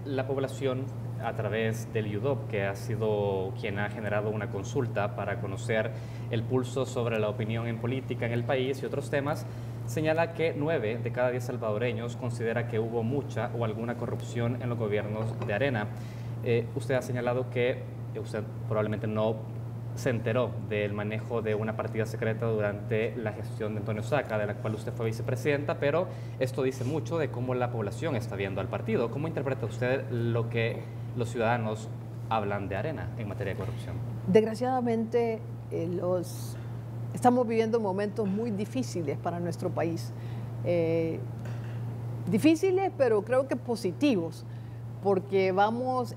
la población a través del UDOP, que ha sido quien ha generado una consulta para conocer el pulso sobre la opinión en política en el país y otros temas, señala que 9 de cada 10 salvadoreños considera que hubo mucha o alguna corrupción en los gobiernos de Arena. Usted ha señalado que usted probablemente no se enteró del manejo de una partida secreta durante la gestión de Antonio Saca, de la cual usted fue vicepresidenta, pero esto dice mucho de cómo la población está viendo al partido. ¿Cómo interpreta usted lo que los ciudadanos hablan de Arena en materia de corrupción? Desgraciadamente, estamos viviendo momentos muy difíciles para nuestro país. Difíciles, pero creo que positivos, porque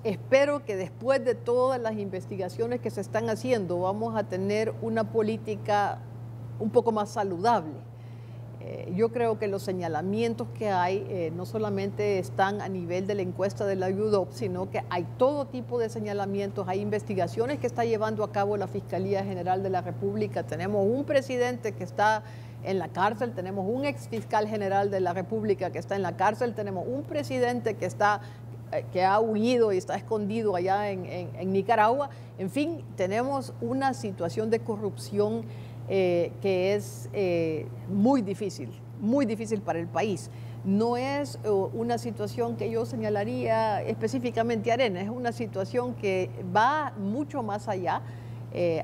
espero que después de todas las investigaciones que se están haciendo, vamos a tener una política un poco más saludable. Yo creo que los señalamientos que hay no solamente están a nivel de la encuesta de la UDOP, sino que hay todo tipo de señalamientos, hay investigaciones que está llevando a cabo la Fiscalía General de la República. Tenemos un presidente que está en la cárcel, tenemos un exfiscal general de la República que está en la cárcel, tenemos un presidente que ha huido y está escondido allá en Nicaragua. En fin, tenemos una situación de corrupción que es muy difícil para el país. No es una situación que yo señalaría específicamente a Arena, es una situación que va mucho más allá.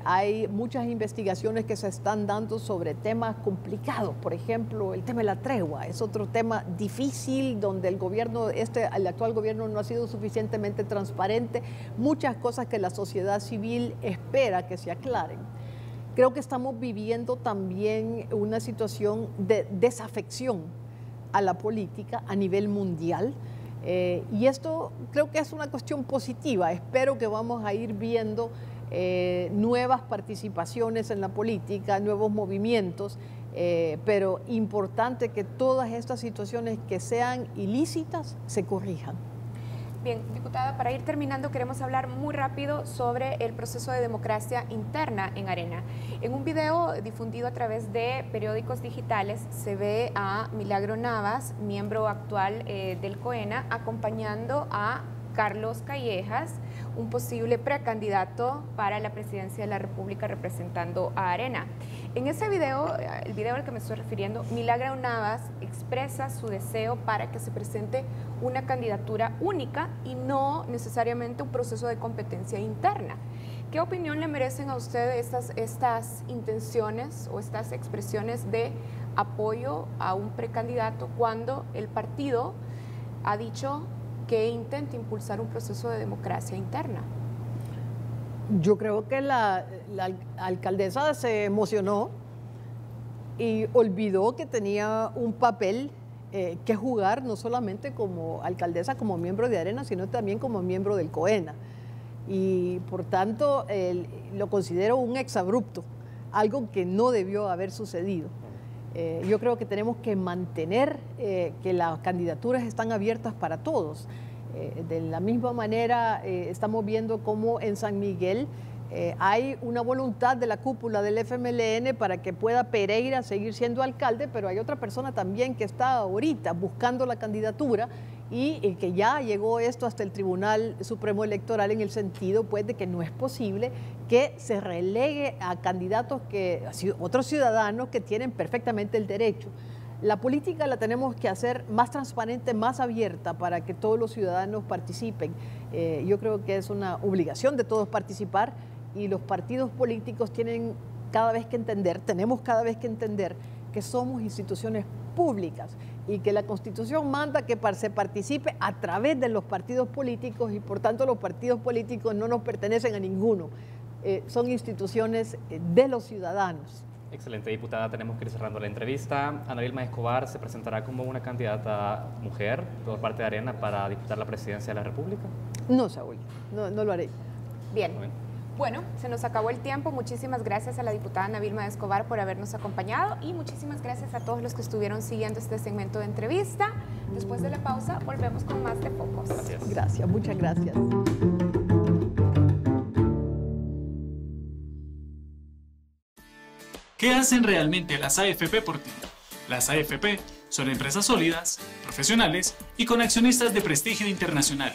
Hay muchas investigaciones que se están dando sobre temas complicados. Por ejemplo, el tema de la tregua es otro tema difícil donde el actual gobierno no ha sido suficientemente transparente. Muchas cosas que la sociedad civil espera que se aclaren. Creo que estamos viviendo también una situación de desafección a la política a nivel mundial. Y esto creo que es una cuestión positiva. Espero que vamos a ir viendo nuevas participaciones en la política, nuevos movimientos, pero importante que todas estas situaciones que sean ilícitas se corrijan. Bien, diputada, para ir terminando queremos hablar muy rápido sobre el proceso de democracia interna en Arena. En un video difundido a través de periódicos digitales se ve a Milagro Navas, miembro actual del COENA, acompañando a Carlos Callejas, un posible precandidato para la presidencia de la República representando a Arena. En ese video, el video al que me estoy refiriendo, Milagro Navas expresa su deseo para que se presente una candidatura única y no necesariamente un proceso de competencia interna. ¿Qué opinión le merecen a usted estas intenciones o estas expresiones de apoyo a un precandidato cuando el partido ha dicho que intenta impulsar un proceso de democracia interna? Yo creo que la alcaldesa se emocionó y olvidó que tenía un papel que jugar, no solamente como alcaldesa, como miembro de Arena, sino también como miembro del COENA. Y por tanto lo considero un exabrupto, algo que no debió haber sucedido. Yo creo que tenemos que mantener que las candidaturas están abiertas para todos. De la misma manera, estamos viendo cómo en San Miguel hay una voluntad de la cúpula del FMLN para que pueda Pereira seguir siendo alcalde, pero hay otra persona también que está ahorita buscando la candidatura y que ya llegó esto hasta el Tribunal Supremo Electoral en el sentido pues de que no es posible que se relegue a candidatos otros ciudadanos que tienen perfectamente el derecho. La política la tenemos que hacer más transparente, más abierta para que todos los ciudadanos participen. Yo creo que es una obligación de todos participar y los partidos políticos tenemos cada vez que entender que somos instituciones públicas y que la Constitución manda que se participe a través de los partidos políticos y por tanto los partidos políticos no nos pertenecen a ninguno. Son instituciones de los ciudadanos. Excelente, diputada. Tenemos que ir cerrando la entrevista. Ana Vilma Escobar se presentará como una candidata mujer por parte de Arena para disputar la presidencia de la República. No, Saúl, no lo haré. Bien. Bueno, se nos acabó el tiempo. Muchísimas gracias a la diputada Ana Vilma Escobar por habernos acompañado y muchísimas gracias a todos los que estuvieron siguiendo este segmento de entrevista. Después de la pausa, volvemos con más de Focos. Gracias. Gracias, muchas gracias. ¿Qué hacen realmente las AFP por ti? Las AFP son empresas sólidas, profesionales y con accionistas de prestigio internacional,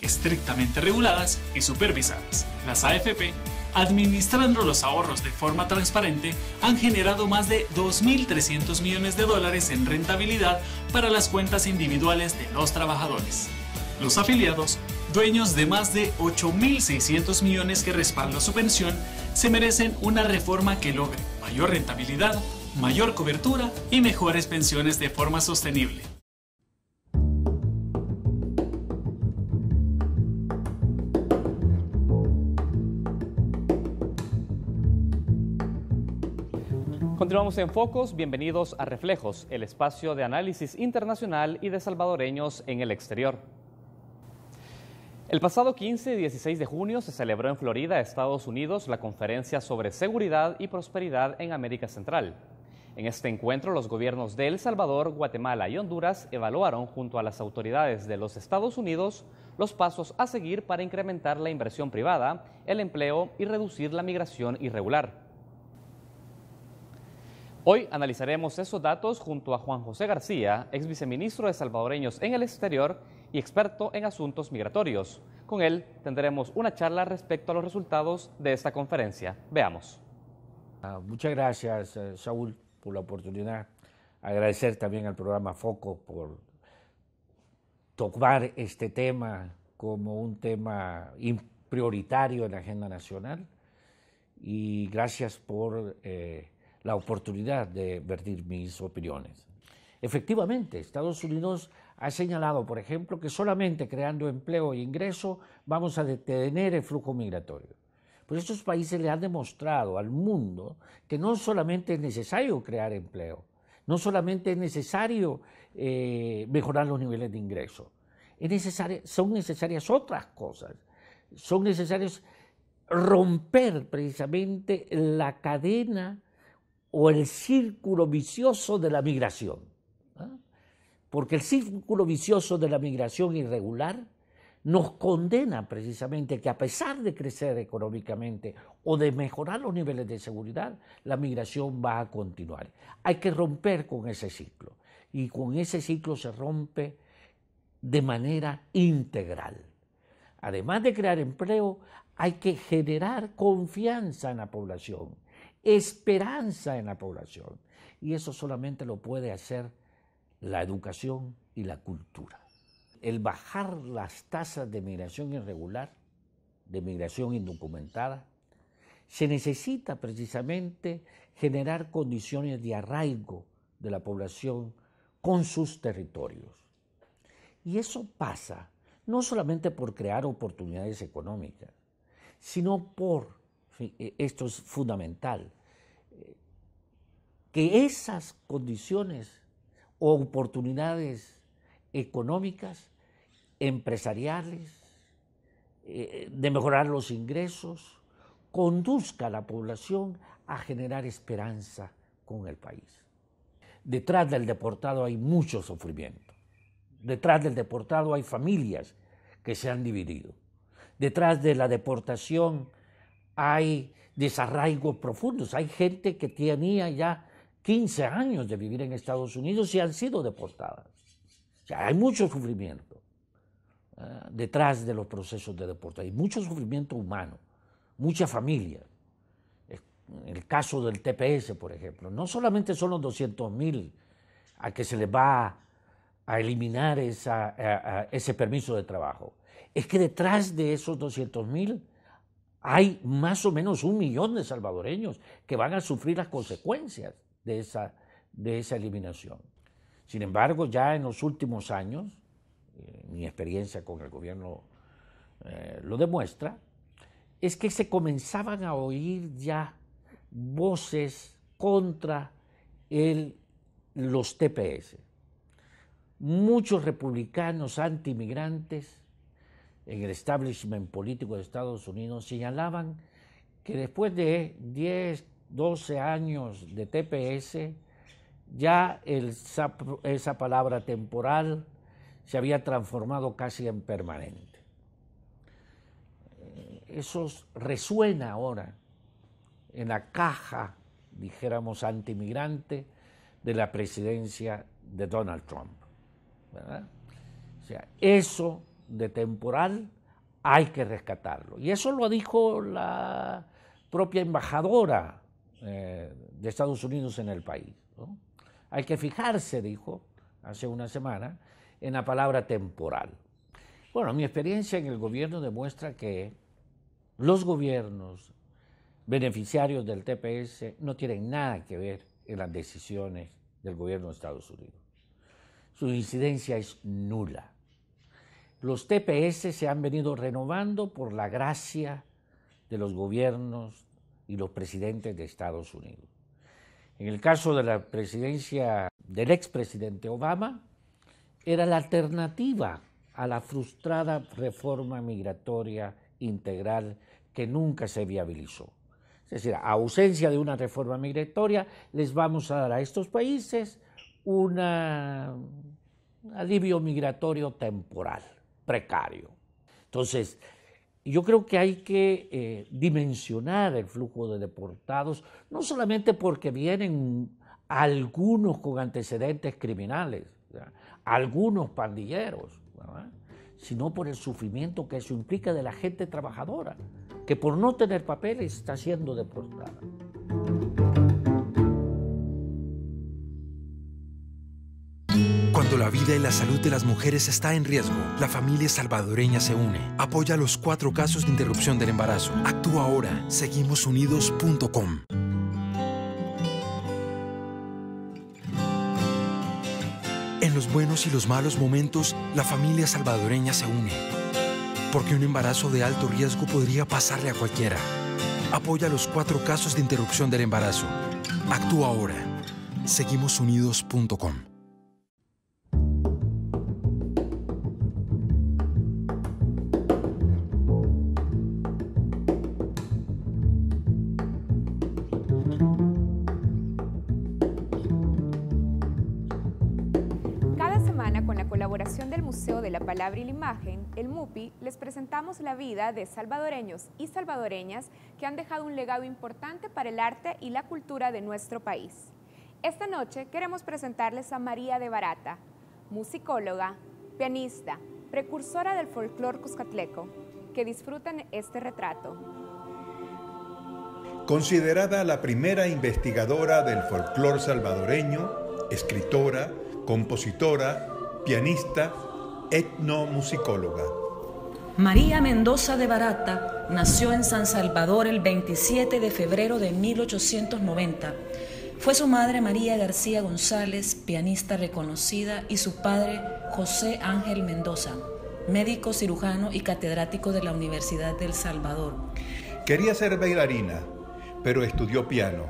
estrictamente reguladas y supervisadas. Las AFP, administrando los ahorros de forma transparente, han generado más de 2.300 millones de dólares en rentabilidad para las cuentas individuales de los trabajadores. Los afiliados, dueños de más de 8.600 millones que respaldan su pensión, se merecen una reforma que logre mayor rentabilidad, mayor cobertura y mejores pensiones de forma sostenible. Continuamos en Focos. Bienvenidos a Reflejos, el espacio de análisis internacional y de salvadoreños en el exterior. El pasado 15 y 16 de junio se celebró en Florida, Estados Unidos, la Conferencia sobre Seguridad y Prosperidad en América Central. En este encuentro, los gobiernos de El Salvador, Guatemala y Honduras evaluaron junto a las autoridades de los Estados Unidos los pasos a seguir para incrementar la inversión privada, el empleo y reducir la migración irregular. Hoy analizaremos esos datos junto a Juan José García, ex viceministro de Salvadoreños en el exterior y experto en asuntos migratorios. Con él tendremos una charla respecto a los resultados de esta conferencia. Veamos. Muchas gracias, Saúl, por la oportunidad. Agradecer también al programa Foco por tomar este tema como un tema prioritario en la agenda nacional, y gracias por la oportunidad de vertir mis opiniones. Efectivamente, Estados Unidos ha señalado, por ejemplo, que solamente creando empleo e ingreso vamos a detener el flujo migratorio. Pero estos países le han demostrado al mundo que no solamente es necesario crear empleo, no solamente es necesario mejorar los niveles de ingreso, son necesarias otras cosas, son necesarios romper precisamente la cadena o el círculo vicioso de la migración, ¿no? Porque el círculo vicioso de la migración irregular nos condena precisamente que, a pesar de crecer económicamente o de mejorar los niveles de seguridad, la migración va a continuar. Hay que romper con ese ciclo, y con ese ciclo se rompe de manera integral. Además de crear empleo, hay que generar confianza en la población, esperanza en la población, y eso solamente lo puede hacer la educación y la cultura. El bajar las tasas de migración irregular, de migración indocumentada, se necesita precisamente generar condiciones de arraigo de la población con sus territorios. Y eso pasa no solamente por crear oportunidades económicas, sino por, esto es fundamental, que esas condiciones o oportunidades económicas, empresariales, de mejorar los ingresos, conduzca a la población a generar esperanza con el país. Detrás del deportado hay mucho sufrimiento. Detrás del deportado hay familias que se han dividido. Detrás de la deportación hay desarraigos profundos. Hay gente que tenía ya 15 años de vivir en Estados Unidos y han sido deportadas. O sea, hay mucho sufrimiento detrás de los procesos de deportación. Hay mucho sufrimiento humano, mucha familia. En el caso del TPS, por ejemplo, no solamente son los 200.000 a que se les va a eliminar ese permiso de trabajo, es que detrás de esos 200.000 hay más o menos 1 millón de salvadoreños que van a sufrir las consecuencias de esa eliminación. Sin embargo, ya en los últimos años, mi experiencia con el gobierno lo demuestra, es que se comenzaban a oír ya voces contra los TPS. Muchos republicanos antimigrantes en el establishment político de Estados Unidos señalaban que después de 10, 12 años de TPS, ya esa palabra temporal se había transformado casi en permanente. Eso resuena ahora en la caja, dijéramos, antimigrante de la presidencia de Donald Trump, ¿verdad? O sea, eso de temporal hay que rescatarlo. Y eso lo dijo la propia embajadora de Estados Unidos en el país, ¿no? Hay que fijarse, dijo hace una semana, en la palabra temporal. Bueno, mi experiencia en el gobierno demuestra que los gobiernos beneficiarios del TPS no tienen nada que ver en las decisiones del gobierno de Estados Unidos. Su incidencia es nula. Los TPS se han venido renovando por la gracia de los gobiernos y los presidentes de Estados Unidos. En el caso de la presidencia del expresidente Obama, era la alternativa a la frustrada reforma migratoria integral que nunca se viabilizó. Es decir, a ausencia de una reforma migratoria, les vamos a dar a estos países un alivio migratorio temporal, precario. Entonces, yo creo que hay que dimensionar el flujo de deportados, no solamente porque vienen algunos con antecedentes criminales, ¿verdad?, algunos pandilleros, ¿verdad?, sino por el sufrimiento que eso implica de la gente trabajadora, que por no tener papeles está siendo deportada. Cuando la vida y la salud de las mujeres está en riesgo, la familia salvadoreña se une. Apoya los 4 casos de interrupción del embarazo. Actúa ahora. Seguimosunidos.com. En los buenos y los malos momentos, la familia salvadoreña se une. Porque un embarazo de alto riesgo podría pasarle a cualquiera. Apoya los 4 casos de interrupción del embarazo. Actúa ahora. Seguimosunidos.com. Del Museo de la Palabra y la Imagen, el MUPI, les presentamos la vida de salvadoreños y salvadoreñas que han dejado un legado importante para el arte y la cultura de nuestro país. Esta noche queremos presentarles a María de Barata, musicóloga, pianista, precursora del folclore cuscatleco. Que disfruten este retrato. Considerada la primera investigadora del folclore salvadoreño, escritora, compositora, pianista, etnomusicóloga. María Mendoza de Barata nació en San Salvador el 27 de febrero de 1890. Fue su madre María García González, pianista reconocida, y su padre José Ángel Mendoza, médico cirujano y catedrático de la Universidad del Salvador. Quería ser bailarina, pero estudió piano.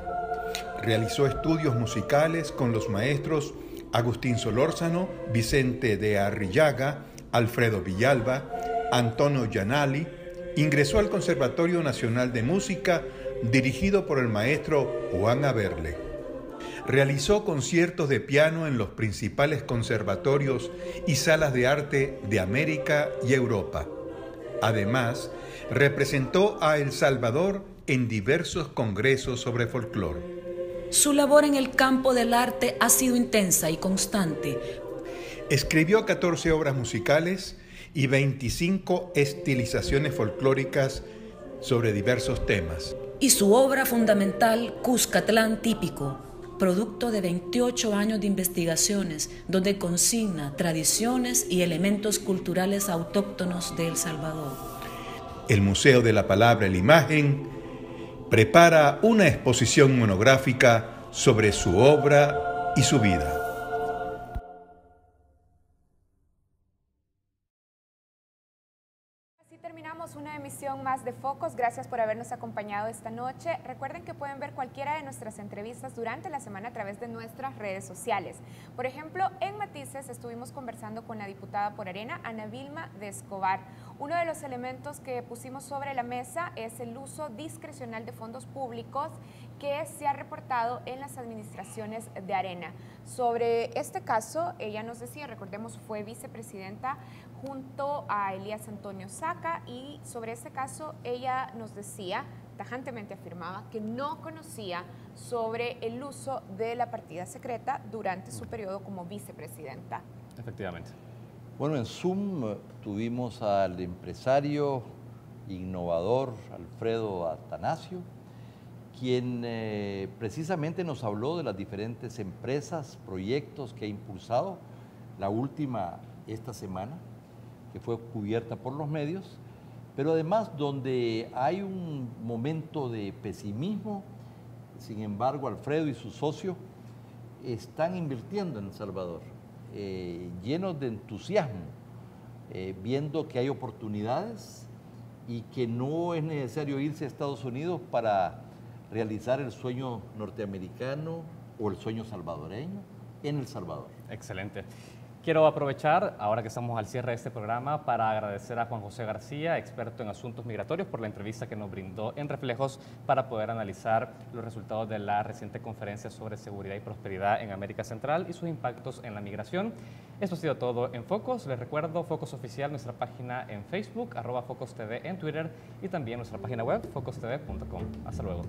Realizó estudios musicales con los maestros Agustín Solórzano, Vicente de Arrillaga, Alfredo Villalba, Antonio Gianali. Ingresó al Conservatorio Nacional de Música, dirigido por el maestro Juan Aberle. Realizó conciertos de piano en los principales conservatorios y salas de arte de América y Europa. Además, representó a El Salvador en diversos congresos sobre folclore. Su labor en el campo del arte ha sido intensa y constante. Escribió 14 obras musicales y 25 estilizaciones folclóricas sobre diversos temas. Y su obra fundamental, Cuscatlán Típico, producto de 28 años de investigaciones, donde consigna tradiciones y elementos culturales autóctonos de El Salvador. El Museo de la Palabra y la Imagen prepara una exposición monográfica sobre su obra y su vida. Así terminamos una emisión más de Focos. Gracias por habernos acompañado esta noche. Recuerden que pueden ver cualquiera de nuestras entrevistas durante la semana a través de nuestras redes sociales. Por ejemplo, en Matices estuvimos conversando con la diputada por Arena, Ana Vilma de Escobar. Uno de los elementos que pusimos sobre la mesa es el uso discrecional de fondos públicos que se ha reportado en las administraciones de Arena. Sobre este caso, ella nos decía, recordemos, fue vicepresidenta junto a Elías Antonio Saca, y sobre este caso ella nos decía, tajantemente afirmaba, que no conocía sobre el uso de la partida secreta durante su periodo como vicepresidenta. Efectivamente. Bueno, en Zoom tuvimos al empresario innovador Alfredo Atanasio, quien precisamente nos habló de las diferentes empresas, proyectos que ha impulsado, la última esta semana, que fue cubierta por los medios, pero además donde hay un momento de pesimismo. Sin embargo, Alfredo y su socio están invirtiendo en El Salvador, llenos de entusiasmo, viendo que hay oportunidades y que no es necesario irse a Estados Unidos para realizar el sueño norteamericano o el sueño salvadoreño en El Salvador. Excelente. Quiero aprovechar, ahora que estamos al cierre de este programa, para agradecer a Juan José García, experto en asuntos migratorios, por la entrevista que nos brindó en Reflejos para poder analizar los resultados de la reciente conferencia sobre seguridad y prosperidad en América Central y sus impactos en la migración. Esto ha sido todo en Focos. Les recuerdo, Focos Oficial, nuestra página en Facebook, @FocosTV en Twitter y también nuestra página web, focostv.com. Hasta luego.